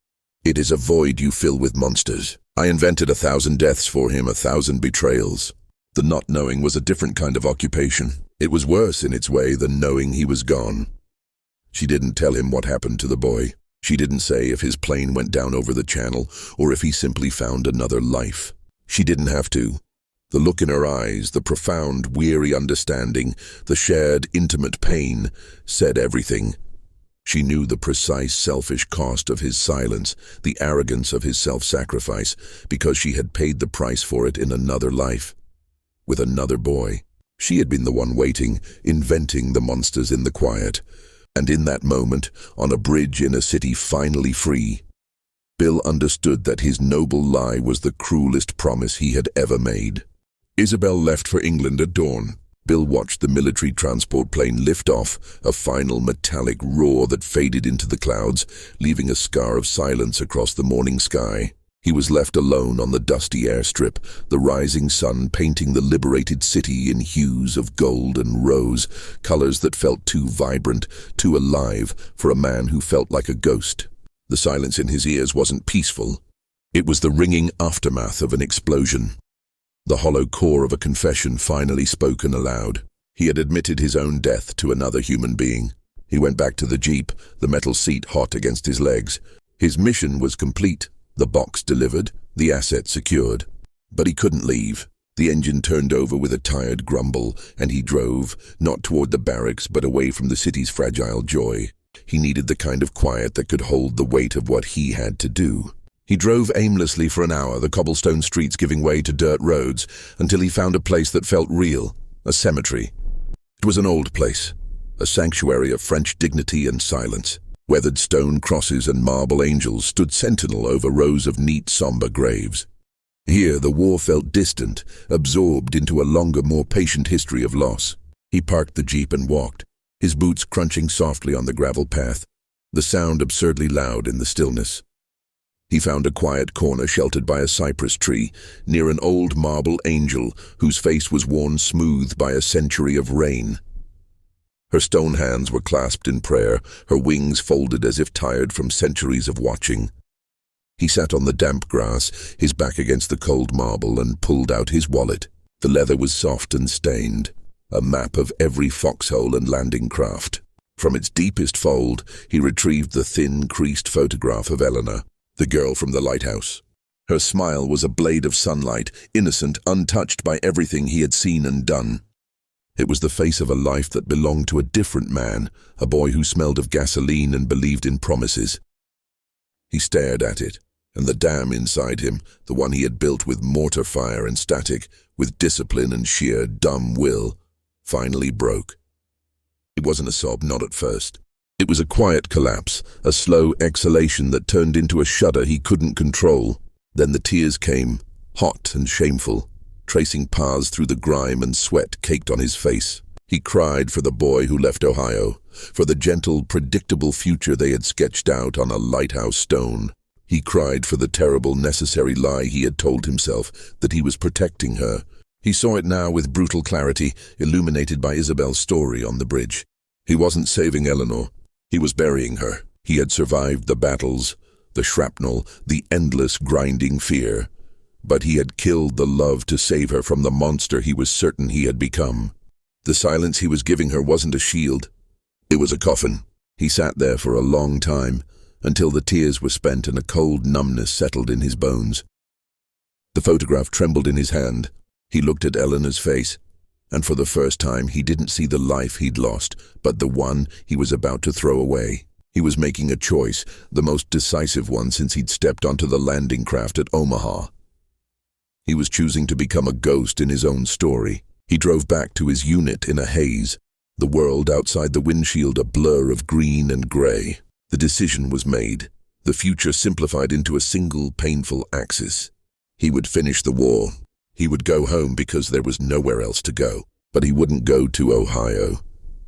It is a void you fill with monsters. I invented 1,000 deaths for him, 1,000 betrayals. The not knowing was a different kind of occupation. It was worse in its way than knowing he was gone." She didn't tell him what happened to the boy. She didn't say if his plane went down over the channel or if he simply found another life. She didn't have to. The look in her eyes, the profound, weary understanding, the shared, intimate pain, said everything. She knew the precise selfish cost of his silence, the arrogance of his self-sacrifice, because she had paid the price for it in another life, with another boy. She had been the one waiting, inventing the monsters in the quiet. And in that moment, on a bridge in a city finally free, Bill understood that his noble lie was the cruelest promise he had ever made. Isabel left for England at dawn. Bill watched the military transport plane lift off, a final metallic roar that faded into the clouds, leaving a scar of silence across the morning sky. He was left alone on the dusty airstrip, the rising sun painting the liberated city in hues of gold and rose, colors that felt too vibrant, too alive for a man who felt like a ghost. The silence in his ears wasn't peaceful. It was the ringing aftermath of an explosion. The hollow core of a confession finally spoken aloud. He had admitted his own death to another human being. He went back to the jeep, the metal seat hot against his legs. His mission was complete, the box delivered, the asset secured. But he couldn't leave. The engine turned over with a tired grumble, and he drove, not toward the barracks but away from the city's fragile joy. He needed the kind of quiet that could hold the weight of what he had to do. He drove aimlessly for an hour, the cobblestone streets giving way to dirt roads, until he found a place that felt real, a cemetery. It was an old place, a sanctuary of French dignity and silence. Weathered stone crosses and marble angels stood sentinel over rows of neat, somber graves. Here the war felt distant, absorbed into a longer, more patient history of loss. He parked the jeep and walked, his boots crunching softly on the gravel path, the sound absurdly loud in the stillness. He found a quiet corner sheltered by a cypress tree, near an old marble angel whose face was worn smooth by a century of rain. Her stone hands were clasped in prayer, her wings folded as if tired from centuries of watching. He sat on the damp grass, his back against the cold marble, and pulled out his wallet. The leather was soft and stained, a map of every foxhole and landing craft. From its deepest fold, he retrieved the thin, creased photograph of Eleanor, the girl from the lighthouse. Her smile was a blade of sunlight, innocent, untouched by everything he had seen and done. It was the face of a life that belonged to a different man, a boy who smelled of gasoline and believed in promises. He stared at it, and the dam inside him, the one he had built with mortar fire and static, with discipline and sheer dumb will, finally broke. It wasn't a sob, not at first. It was a quiet collapse, a slow exhalation that turned into a shudder he couldn't control. Then the tears came, hot and shameful, tracing paths through the grime and sweat caked on his face. He cried for the boy who left Ohio, for the gentle, predictable future they had sketched out on a lighthouse stone. He cried for the terrible, necessary lie he had told himself, that he was protecting her. He saw it now with brutal clarity, illuminated by Isabel's story on the bridge. He wasn't saving Eleanor. He was burying her. He had survived the battles, the shrapnel, the endless grinding fear. But he had killed the love to save her from the monster he was certain he had become. The silence he was giving her wasn't a shield. It was a coffin. He sat there for a long time, until the tears were spent and a cold numbness settled in his bones. The photograph trembled in his hand. He looked at Eleanor's face, and for the first time he didn't see the life he'd lost, but the one he was about to throw away. He was making a choice, the most decisive one since he'd stepped onto the landing craft at Omaha. He was choosing to become a ghost in his own story. He drove back to his unit in a haze, the world outside the windshield a blur of green and gray. The decision was made, the future simplified into a single painful axis. He would finish the war. He would go home because there was nowhere else to go. But he wouldn't go to Ohio.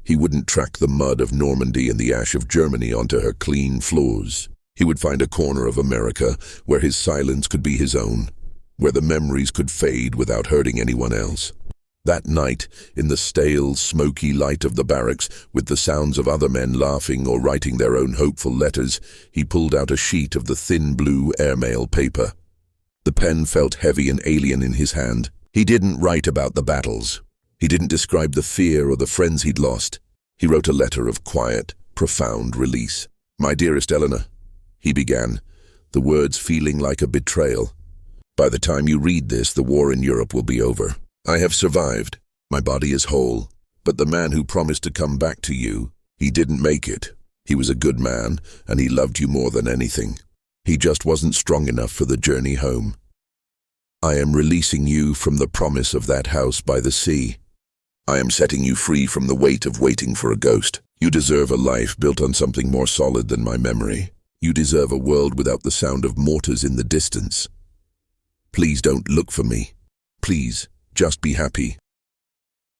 He wouldn't track the mud of Normandy and the ash of Germany onto her clean floors. He would find a corner of America where his silence could be his own, where the memories could fade without hurting anyone else. That night, in the stale, smoky light of the barracks, with the sounds of other men laughing or writing their own hopeful letters, he pulled out a sheet of the thin blue airmail paper. The pen felt heavy and alien in his hand. He didn't write about the battles. He didn't describe the fear or the friends he'd lost. He wrote a letter of quiet, profound release. "My dearest Eleanor," he began, the words feeling like a betrayal. "By the time you read this, the war in Europe will be over. I have survived. My body is whole. But the man who promised to come back to you, he didn't make it. He was a good man, and he loved you more than anything. He just wasn't strong enough for the journey home. I am releasing you from the promise of that house by the sea. I am setting you free from the weight of waiting for a ghost. You deserve a life built on something more solid than my memory. You deserve a world without the sound of mortars in the distance. Please don't look for me. Please, just be happy.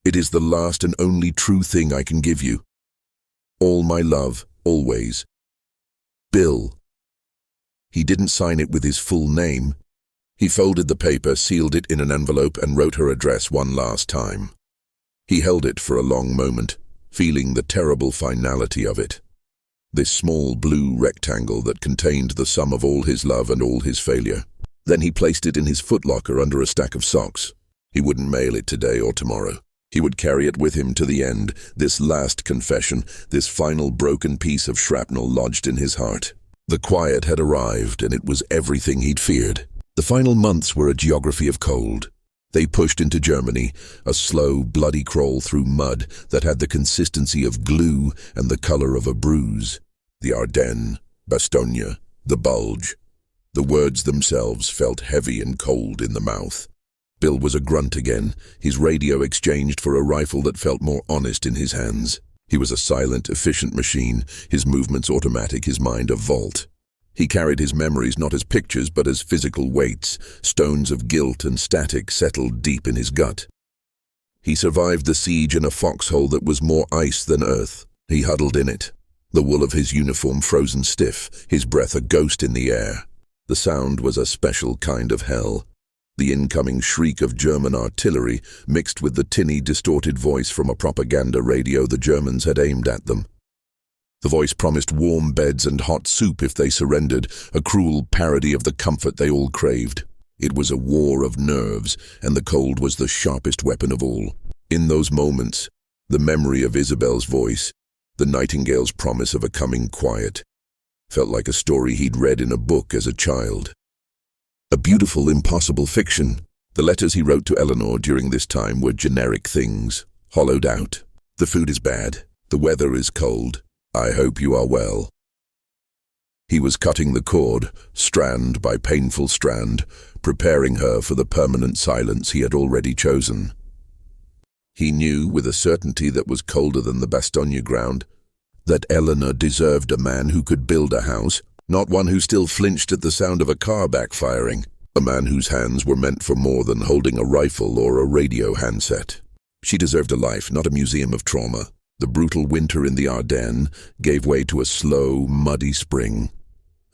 It is the last and only true thing I can give you. All my love, always. Bill. He didn't sign it with his full name. He folded the paper, sealed it in an envelope, and wrote her address one last time. He held it for a long moment, feeling the terrible finality of it. This small blue rectangle that contained the sum of all his love and all his failure. Then he placed it in his footlocker under a stack of socks. He wouldn't mail it today or tomorrow. He would carry it with him to the end, this last confession, this final broken piece of shrapnel lodged in his heart. The quiet had arrived, and it was everything he'd feared. The final months were a geography of cold. They pushed into Germany, a slow, bloody crawl through mud that had the consistency of glue and the color of a bruise. The Ardennes, Bastogne, the Bulge. The words themselves felt heavy and cold in the mouth. Bill was a grunt again, his radio exchanged for a rifle that felt more honest in his hands. He was a silent, efficient machine, his movements automatic, his mind a vault. He carried his memories not as pictures but as physical weights, stones of guilt and static settled deep in his gut. He survived the siege in a foxhole that was more ice than earth. He huddled in it, the wool of his uniform frozen stiff, his breath a ghost in the air. The sound was a special kind of hell. The incoming shriek of German artillery mixed with the tinny, distorted voice from a propaganda radio the Germans had aimed at them. The voice promised warm beds and hot soup if they surrendered, a cruel parody of the comfort they all craved. It was a war of nerves, and the cold was the sharpest weapon of all. In those moments, the memory of Isabel's voice, the nightingale's promise of a coming quiet, felt like a story he'd read in a book as a child. A beautiful, impossible fiction. The letters he wrote to Eleanor during this time were generic things, hollowed out. The food is bad. The weather is cold. I hope you are well. He was cutting the cord, strand by painful strand, preparing her for the permanent silence he had already chosen. He knew, with a certainty that was colder than the Bastogne ground, that Eleanor deserved a man who could build a house, not one who still flinched at the sound of a car backfiring, a man whose hands were meant for more than holding a rifle or a radio handset. She deserved a life, not a museum of trauma. The brutal winter in the Ardennes gave way to a slow, muddy spring,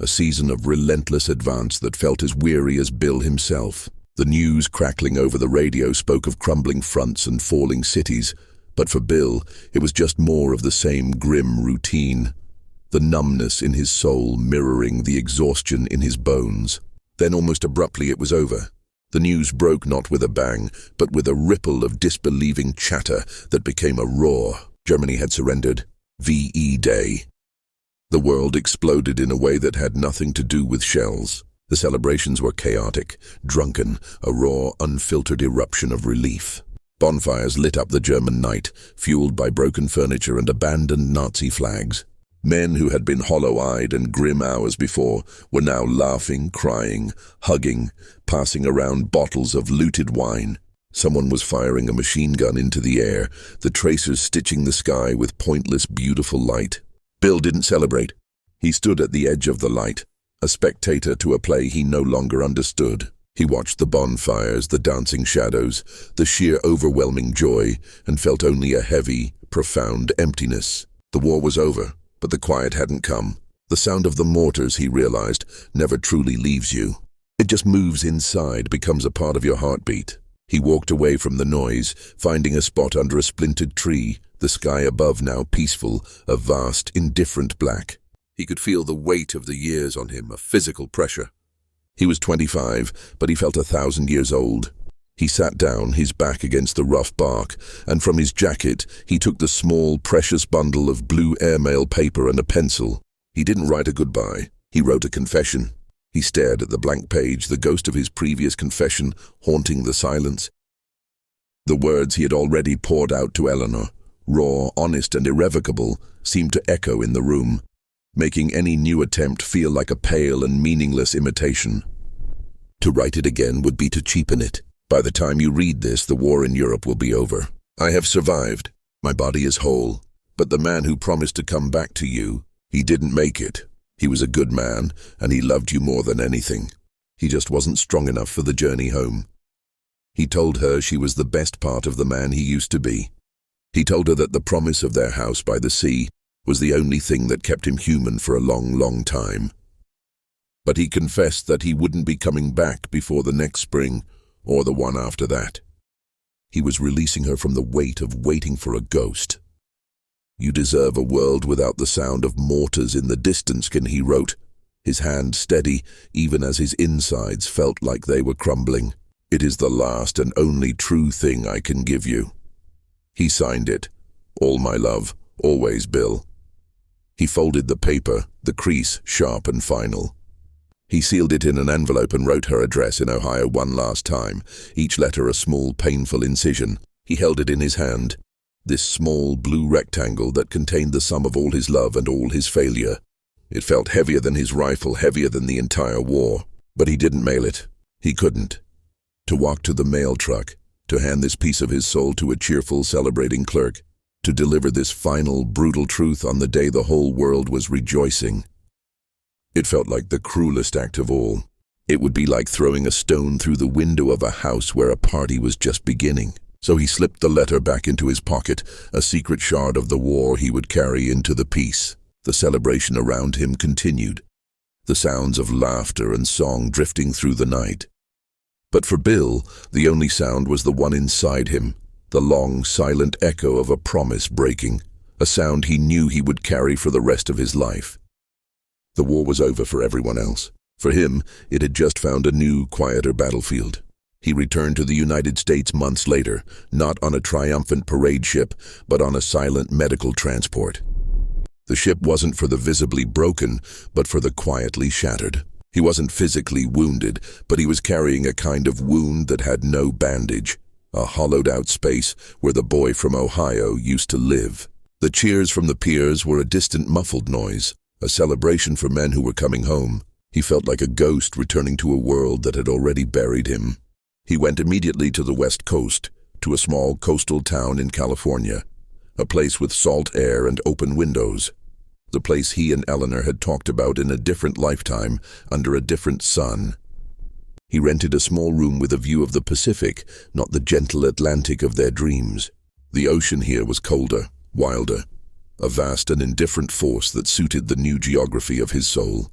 a season of relentless advance that felt as weary as Bill himself. The news crackling over the radio spoke of crumbling fronts and falling cities, but for Bill, it was just more of the same grim routine, the numbness in his soul mirroring the exhaustion in his bones. Then almost abruptly it was over. The news broke not with a bang, but with a ripple of disbelieving chatter that became a roar. Germany had surrendered. VE Day. The world exploded in a way that had nothing to do with shells. The celebrations were chaotic, drunken, a raw, unfiltered eruption of relief. Bonfires lit up the German night, fueled by broken furniture and abandoned Nazi flags. Men who had been hollow-eyed and grim hours before were now laughing, crying, hugging, passing around bottles of looted wine. Someone was firing a machine gun into the air, the tracers stitching the sky with pointless, beautiful light. Bill didn't celebrate. He stood at the edge of the light, a spectator to a play he no longer understood. He watched the bonfires, the dancing shadows, the sheer overwhelming joy, and felt only a heavy, profound emptiness. The war was over, but the quiet hadn't come. The sound of the mortars, he realized, never truly leaves you. It just moves inside, becomes a part of your heartbeat. He walked away from the noise, finding a spot under a splintered tree, the sky above now peaceful, a vast, indifferent black. He could feel the weight of the years on him, a physical pressure. He was 25, but he felt 1,000 years old. He sat down, his back against the rough bark, and from his jacket he took the small, precious bundle of blue airmail paper and a pencil. He didn't write a goodbye. He wrote a confession. He stared at the blank page, the ghost of his previous confession haunting the silence. The words he had already poured out to Eleanor, raw, honest, and irrevocable, seemed to echo in the room, making any new attempt feel like a pale and meaningless imitation. To write it again would be to cheapen it. By the time you read this, the war in Europe will be over. I have survived. My body is whole. But the man who promised to come back to you, he didn't make it. He was a good man, and he loved you more than anything. He just wasn't strong enough for the journey home. He told her she was the best part of the man he used to be. He told her that the promise of their house by the sea was the only thing that kept him human for a long, long time. But he confessed that he wouldn't be coming back before the next spring or the one after that. He was releasing her from the weight of waiting for a ghost. You deserve a world without the sound of mortars in the distance, he wrote, his hand steady even as his insides felt like they were crumbling. It is the last and only true thing I can give you. He signed it. All my love, always Bill. He folded the paper, the crease sharp and final. He sealed it in an envelope and wrote her address in Ohio one last time, each letter a small, painful incision. He held it in his hand, this small blue rectangle that contained the sum of all his love and all his failure. It felt heavier than his rifle, heavier than the entire war. But he didn't mail it. He couldn't. To walk to the mail truck, to hand this piece of his soul to a cheerful, celebrating clerk, to deliver this final, brutal truth on the day the whole world was rejoicing. It felt like the cruelest act of all. It would be like throwing a stone through the window of a house where a party was just beginning. So he slipped the letter back into his pocket, a secret shard of the war he would carry into the peace. The celebration around him continued, the sounds of laughter and song drifting through the night. But for Bill, the only sound was the one inside him, the long, silent echo of a promise breaking, a sound he knew he would carry for the rest of his life. The war was over for everyone else. For him, it had just found a new, quieter battlefield. He returned to the United States months later, not on a triumphant parade ship, but on a silent medical transport. The ship wasn't for the visibly broken, but for the quietly shattered. He wasn't physically wounded, but he was carrying a kind of wound that had no bandage, a hollowed-out space where the boy from Ohio used to live. The cheers from the piers were a distant muffled noise, a celebration for men who were coming home. He felt like a ghost returning to a world that had already buried him. He went immediately to the West Coast, to a small coastal town in California, a place with salt air and open windows. The place he and Eleanor had talked about in a different lifetime, under a different sun. He rented a small room with a view of the Pacific, not the gentle Atlantic of their dreams. The ocean here was colder, wilder, a vast and indifferent force that suited the new geography of his soul.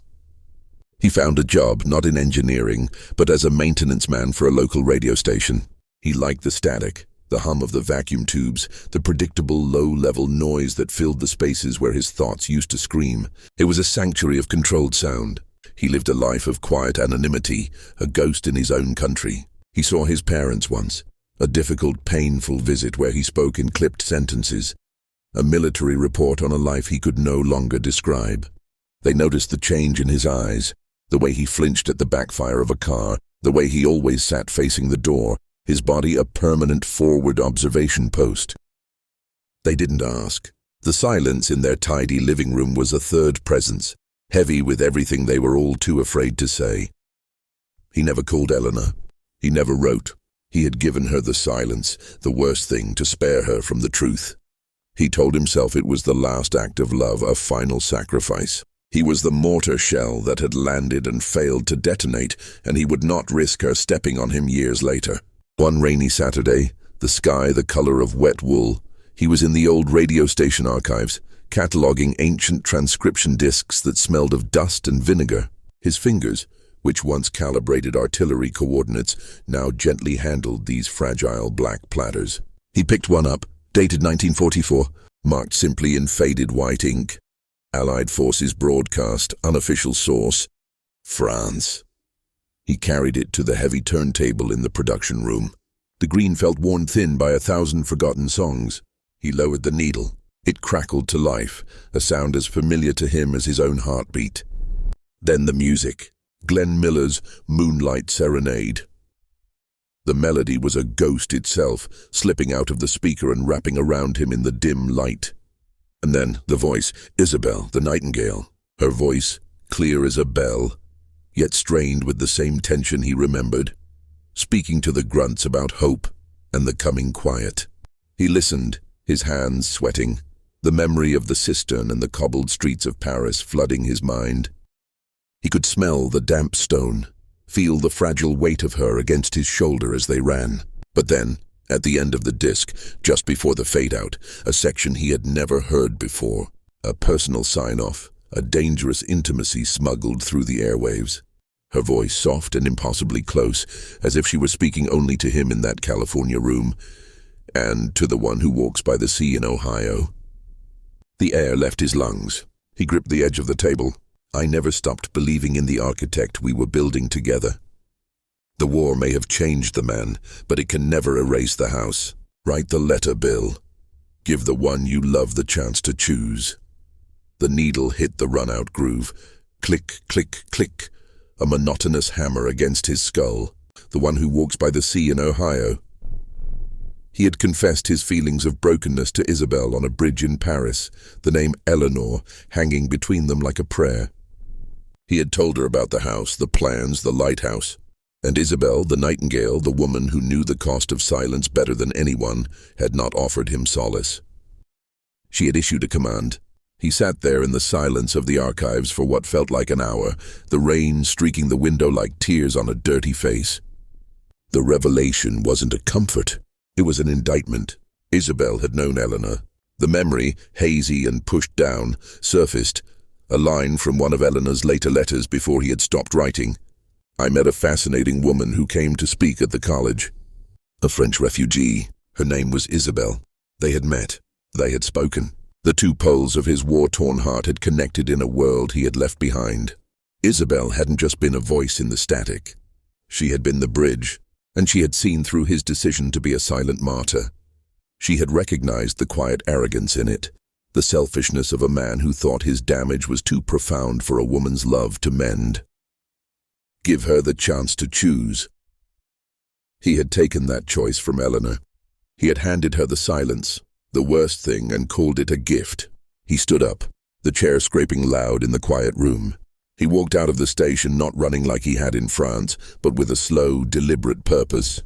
He found a job, not in engineering, but as a maintenance man for a local radio station. He liked the static, the hum of the vacuum tubes, the predictable low-level noise that filled the spaces where his thoughts used to scream. It was a sanctuary of controlled sound. He lived a life of quiet anonymity, a ghost in his own country. He saw his parents once, a difficult, painful visit where he spoke in clipped sentences, a military report on a life he could no longer describe. They noticed the change in his eyes, the way he flinched at the backfire of a car, the way he always sat facing the door, his body a permanent forward observation post. They didn't ask. The silence in their tidy living room was a third presence, heavy with everything they were all too afraid to say. He never called Eleanor. He never wrote. He had given her the silence, the worst thing, to spare her from the truth. He told himself it was the last act of love, a final sacrifice. He was the mortar shell that had landed and failed to detonate, and he would not risk her stepping on him years later. One rainy Saturday, the sky the color of wet wool, he was in the old radio station archives, cataloging ancient transcription discs that smelled of dust and vinegar. His fingers, which once calibrated artillery coordinates, now gently handled these fragile black platters. He picked one up, dated 1944, marked simply in faded white ink. Allied Forces broadcast, unofficial source, France. He carried it to the heavy turntable in the production room. The green felt worn thin by 1,000 forgotten songs. He lowered the needle. It crackled to life, a sound as familiar to him as his own heartbeat. Then the music, Glenn Miller's Moonlight Serenade. The melody was a ghost itself, slipping out of the speaker and wrapping around him in the dim light. And then the voice, Isabel, the nightingale. Her voice, clear as a bell, yet strained with the same tension he remembered, speaking to the grunts about hope and the coming quiet. He listened, his hands sweating, the memory of the cistern and the cobbled streets of Paris flooding his mind. He could smell the damp stone, feel the fragile weight of her against his shoulder as they ran. But then, at the end of the disc, just before the fade-out, a section he had never heard before. A personal sign-off, a dangerous intimacy smuggled through the airwaves. Her voice soft and impossibly close, as if she were speaking only to him in that California room, and to the one who walks by the sea in Ohio. The air left his lungs. He gripped the edge of the table. I never stopped believing in the architect we were building together. The war may have changed the man, but it can never erase the house. Write the letter, Bill. Give the one you love the chance to choose. The needle hit the run-out groove. Click, click, click. A monotonous hammer against his skull. The one who walks by the sea in Ohio. He had confessed his feelings of brokenness to Isabel on a bridge in Paris, the name Eleanor hanging between them like a prayer. He had told her about the house, the plans, the lighthouse. And Isabel, the nightingale, the woman who knew the cost of silence better than anyone, had not offered him solace. She had issued a command. He sat there in the silence of the archives for what felt like an hour, the rain streaking the window like tears on a dirty face. The revelation wasn't a comfort. It was an indictment. Isabel had known Eleanor. The memory, hazy and pushed down, surfaced. A line from one of Eleanor's later letters before he had stopped writing. I met a fascinating woman who came to speak at the college. A French refugee. Her name was Isabel. They had met. They had spoken. The two poles of his war-torn heart had connected in a world he had left behind. Isabel hadn't just been a voice in the static. She had been the bridge, and she had seen through his decision to be a silent martyr. She had recognized the quiet arrogance in it, the selfishness of a man who thought his damage was too profound for a woman's love to mend. Give her the chance to choose. He had taken that choice from Eleanor. He had handed her the silence, the worst thing, and called it a gift. He stood up, the chair scraping loud in the quiet room. He walked out of the station, not running like he had in France, but with a slow, deliberate purpose.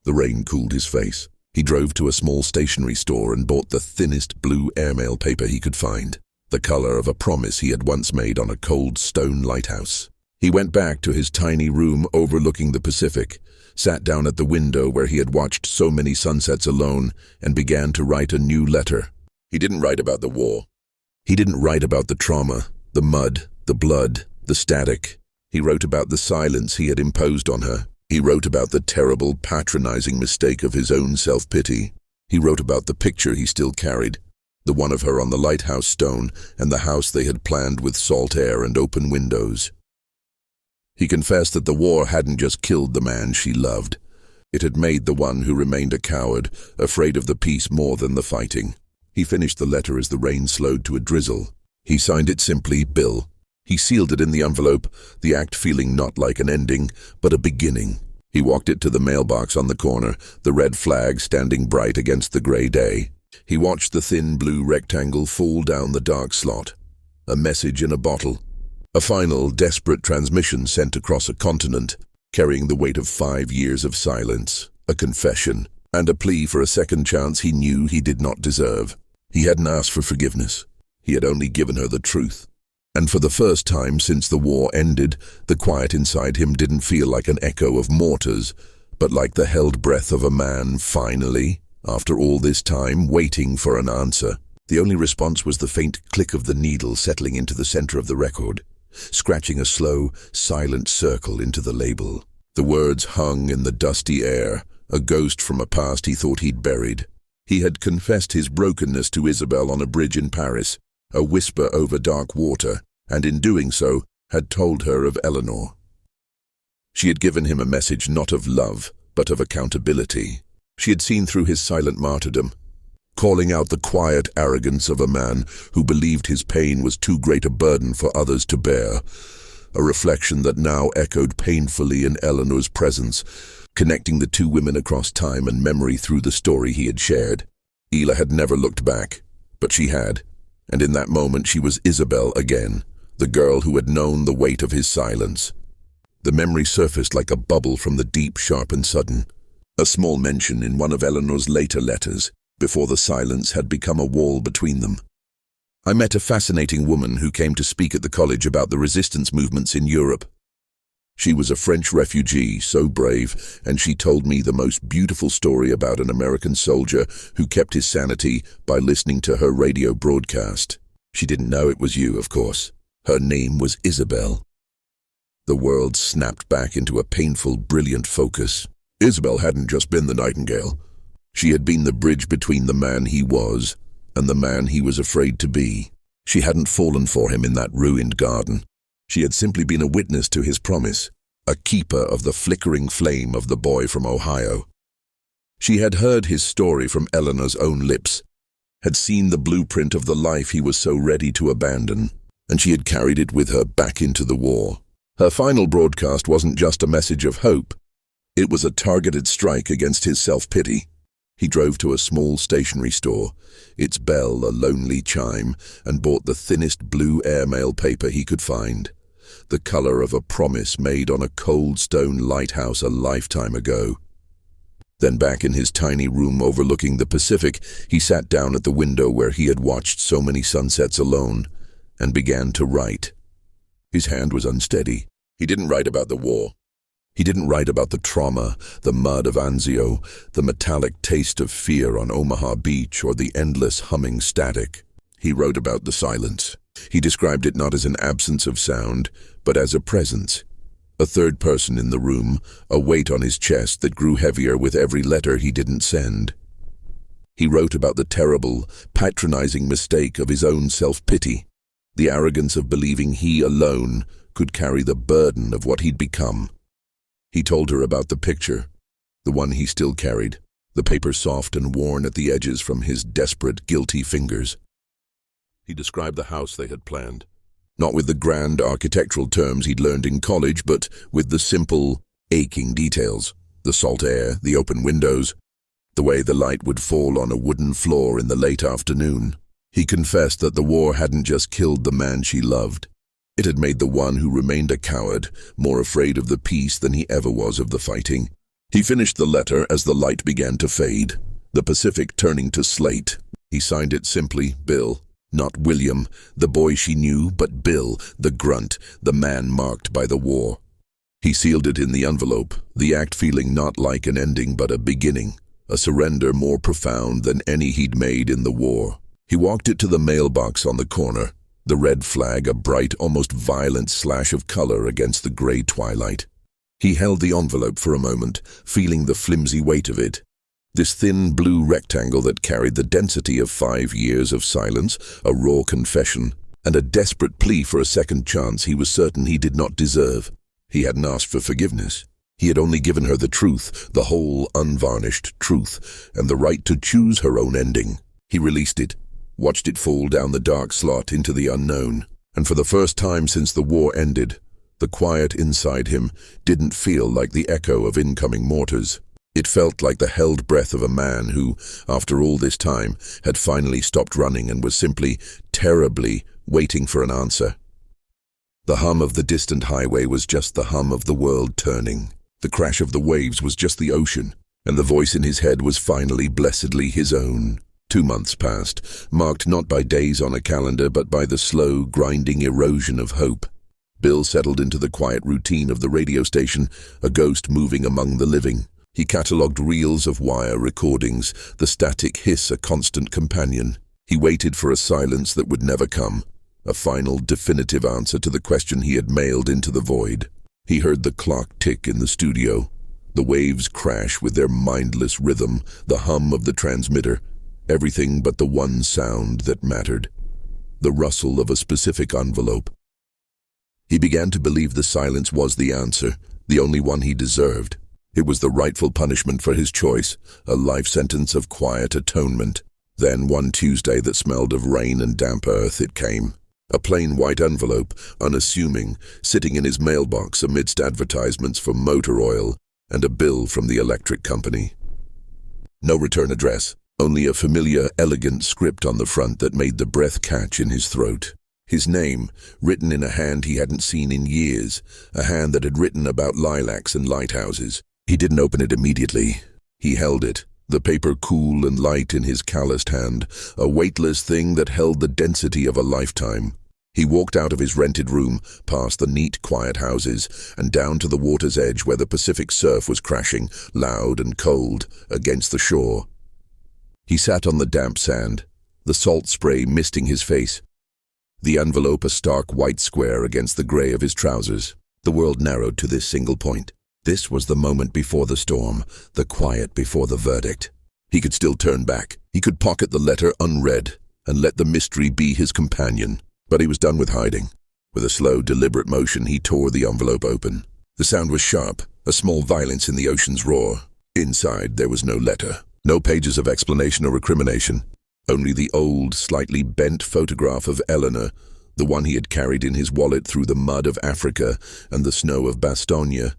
The rain cooled his face. He drove to a small stationery store and bought the thinnest blue airmail paper he could find, the color of a promise he had once made on a cold stone lighthouse. He went back to his tiny room overlooking the Pacific, sat down at the window where he had watched so many sunsets alone, and began to write a new letter. He didn't write about the war. He didn't write about the trauma, the mud, the blood, the static. He wrote about the silence he had imposed on her. He wrote about the terrible, patronizing mistake of his own self-pity. He wrote about the picture he still carried, the one of her on the lighthouse stone and the house they had planned with salt air and open windows. He confessed that the war hadn't just killed the man she loved. It had made the one who remained a coward, afraid of the peace more than the fighting. He finished the letter as the rain slowed to a drizzle. He signed it simply, Bill. He sealed it in the envelope, the act feeling not like an ending, but a beginning. He walked it to the mailbox on the corner, the red flag standing bright against the gray day. He watched the thin blue rectangle fall down the dark slot. A message in a bottle. A final, desperate transmission sent across a continent, carrying the weight of 5 years of silence, a confession, and a plea for a second chance he knew he did not deserve. He hadn't asked for forgiveness. He had only given her the truth. And for the first time since the war ended, the quiet inside him didn't feel like an echo of mortars, but like the held breath of a man finally, after all this time, waiting for an answer. The only response was the faint click of the needle settling into the center of the record, scratching a slow, silent circle into the label. The words hung in the dusty air, a ghost from a past he thought he'd buried. He had confessed his brokenness to Isabel on a bridge in Paris, a whisper over dark water, and in doing so, had told her of Eleanor. She had given him a message not of love, but of accountability. She had seen through his silent martyrdom, calling out the quiet arrogance of a man who believed his pain was too great a burden for others to bear, a reflection that now echoed painfully in Eleanor's presence, connecting the two women across time and memory through the story he had shared. Ela had never looked back, but she had, and in that moment she was Isabel again, the girl who had known the weight of his silence. The memory surfaced like a bubble from the deep, sharp and sudden. A small mention in one of Eleanor's later letters, before the silence had become a wall between them. I met a fascinating woman who came to speak at the college about the resistance movements in Europe. She was a French refugee, so brave, and she told me the most beautiful story about an American soldier who kept his sanity by listening to her radio broadcast. She didn't know it was you, of course. Her name was Isabel. The world snapped back into a painful, brilliant focus. Isabel hadn't just been the Nightingale. She had been the bridge between the man he was and the man he was afraid to be. She hadn't fallen for him in that ruined garden. She had simply been a witness to his promise, a keeper of the flickering flame of the boy from Ohio. She had heard his story from Eleanor's own lips, had seen the blueprint of the life he was so ready to abandon, and she had carried it with her back into the war. Her final broadcast wasn't just a message of hope. It was a targeted strike against his self-pity. He drove to a small stationery store, its bell a lonely chime, and bought the thinnest blue airmail paper he could find, the color of a promise made on a cold stone lighthouse a lifetime ago. Then back in his tiny room overlooking the Pacific, he sat down at the window where he had watched so many sunsets alone, and began to write. His hand was unsteady. He didn't write about the war. He didn't write about the trauma, the mud of Anzio, the metallic taste of fear on Omaha Beach, or the endless humming static. He wrote about the silence. He described it not as an absence of sound, but as a presence. A third person in the room, a weight on his chest that grew heavier with every letter he didn't send. He wrote about the terrible, patronizing mistake of his own self-pity, the arrogance of believing he alone could carry the burden of what he'd become. He told her about the picture, the one he still carried, the paper soft and worn at the edges from his desperate, guilty fingers. He described the house they had planned, not with the grand architectural terms he'd learned in college, but with the simple, aching details, the salt air, the open windows, the way the light would fall on a wooden floor in the late afternoon. He confessed that the war hadn't just killed the man she loved. It had made the one who remained a coward more afraid of the peace than he ever was of the fighting. He finished the letter as the light began to fade, the Pacific turning to slate. He signed it simply, Bill. Not William, the boy she knew, but Bill, the grunt, the man marked by the war. He sealed it in the envelope, the act feeling not like an ending but a beginning, a surrender more profound than any he'd made in the war. He walked it to the mailbox on the corner, the red flag a bright, almost violent slash of color against the gray twilight. He held the envelope for a moment, feeling the flimsy weight of it. This thin blue rectangle that carried the density of 5 years of silence, a raw confession, and a desperate plea for a second chance he was certain he did not deserve. He hadn't asked for forgiveness. He had only given her the truth, the whole unvarnished truth, and the right to choose her own ending. He released it, watched it fall down the dark slot into the unknown, and for the first time since the war ended, the quiet inside him didn't feel like the echo of incoming mortars. It felt like the held breath of a man who, after all this time, had finally stopped running and was simply, terribly, waiting for an answer. The hum of the distant highway was just the hum of the world turning. The crash of the waves was just the ocean, and the voice in his head was finally blessedly his own. 2 months passed, marked not by days on a calendar but by the slow, grinding erosion of hope. Bill settled into the quiet routine of the radio station, a ghost moving among the living. He catalogued reels of wire recordings, the static hiss a constant companion. He waited for a silence that would never come, a final, definitive answer to the question he had mailed into the void. He heard the clock tick in the studio, the waves crash with their mindless rhythm, the hum of the transmitter, everything but the one sound that mattered, the rustle of a specific envelope. He began to believe the silence was the answer, the only one he deserved. It was the rightful punishment for his choice, a life sentence of quiet atonement. Then, one Tuesday that smelled of rain and damp earth, it came. A plain white envelope, unassuming, sitting in his mailbox amidst advertisements for motor oil and a bill from the electric company. No return address, only a familiar, elegant script on the front that made the breath catch in his throat. His name, written in a hand he hadn't seen in years, a hand that had written about lilacs and lighthouses. He didn't open it immediately. He held it, the paper cool and light in his calloused hand, a weightless thing that held the density of a lifetime. He walked out of his rented room, past the neat, quiet houses, and down to the water's edge where the Pacific surf was crashing, loud and cold, against the shore. He sat on the damp sand, the salt spray misting his face. The envelope a stark white square against the grey of his trousers. The world narrowed to this single point. This was the moment before the storm, the quiet before the verdict. He could still turn back. He could pocket the letter unread and let the mystery be his companion. But he was done with hiding. With a slow, deliberate motion, he tore the envelope open. The sound was sharp, a small violence in the ocean's roar. Inside, there was no letter, no pages of explanation or recrimination. Only the old, slightly bent photograph of Eleanor, the one he had carried in his wallet through the mud of Africa and the snow of Bastogne.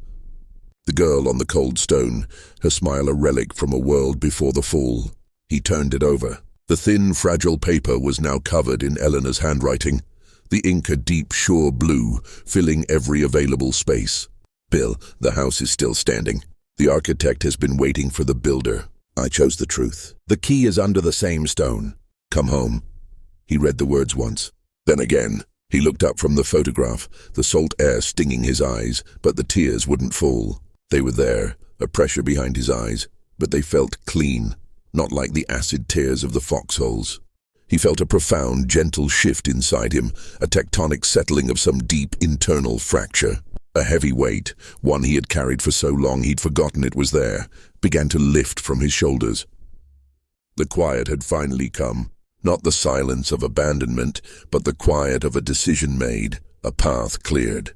The girl on the cold stone, her smile a relic from a world before the fall. He turned it over. The thin, fragile paper was now covered in Eleanor's handwriting, the ink a deep, sure blue, filling every available space. Bill, the house is still standing. The architect has been waiting for the builder. I chose the truth. The key is under the same stone. Come home. He read the words once. Then again. He looked up from the photograph, the salt air stinging his eyes, but the tears wouldn't fall. They were there, a pressure behind his eyes, but they felt clean, not like the acid tears of the foxholes. He felt a profound, gentle shift inside him, a tectonic settling of some deep internal fracture. A heavy weight, one he had carried for so long he'd forgotten it was there, began to lift from his shoulders. The quiet had finally come, not the silence of abandonment, but the quiet of a decision made, a path cleared.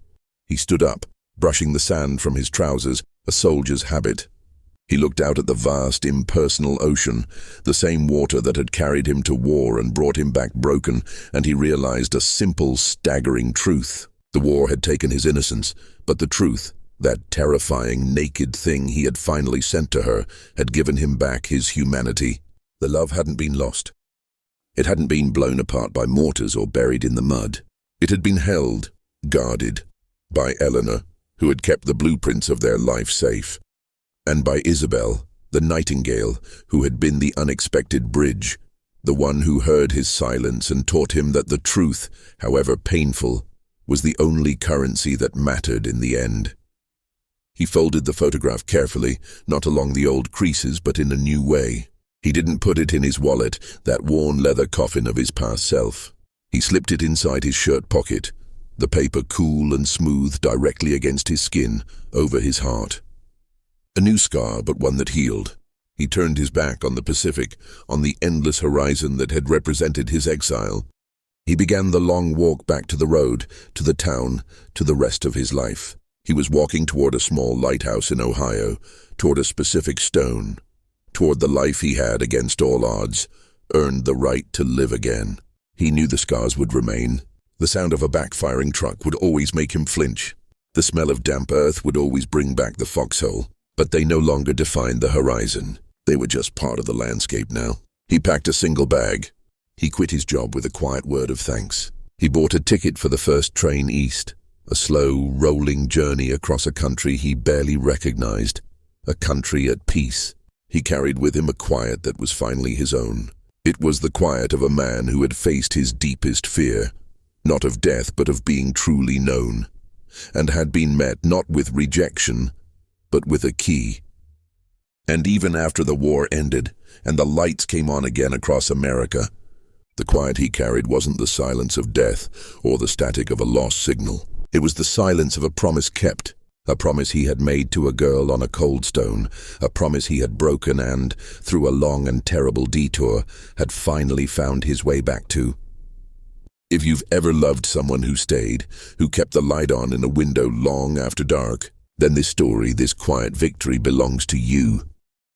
He stood up, brushing the sand from his trousers, a soldier's habit. He looked out at the vast, impersonal ocean, the same water that had carried him to war and brought him back broken, and he realized a simple, staggering truth. The war had taken his innocence, but the truth, that terrifying, naked thing he had finally sent to her, had given him back his humanity. The love hadn't been lost. It hadn't been blown apart by mortars or buried in the mud. It had been held, guarded, by Eleanor, who had kept the blueprints of their life safe, and by Isabel, the nightingale, who had been the unexpected bridge, the one who heard his silence and taught him that the truth, however painful, was the only currency that mattered in the end. He folded the photograph carefully, not along the old creases, but in a new way. He didn't put it in his wallet, that worn leather coffin of his past self. He slipped it inside his shirt pocket, the paper cool and smooth directly against his skin, over his heart. A new scar, but one that healed. He turned his back on the Pacific, on the endless horizon that had represented his exile. He began the long walk back to the road, to the town, to the rest of his life. He was walking toward a small lighthouse in Ohio, toward a specific stone, toward the life he had, against all odds, earned the right to live again. He knew the scars would remain. The sound of a backfiring truck would always make him flinch. The smell of damp earth would always bring back the foxhole. But they no longer defined the horizon. They were just part of the landscape now. He packed a single bag. He quit his job with a quiet word of thanks. He bought a ticket for the first train east, a slow, rolling journey across a country he barely recognized, a country at peace. He carried with him a quiet that was finally his own. It was the quiet of a man who had faced his deepest fear, not of death but of being truly known, and had been met not with rejection, but with a key. And even after the war ended, and the lights came on again across America, the quiet he carried wasn't the silence of death or the static of a lost signal. It was the silence of a promise kept, a promise he had made to a girl on a cold stone, a promise he had broken and, through a long and terrible detour, had finally found his way back to. If you've ever loved someone who stayed, who kept the light on in a window long after dark, then this story, this quiet victory, belongs to you.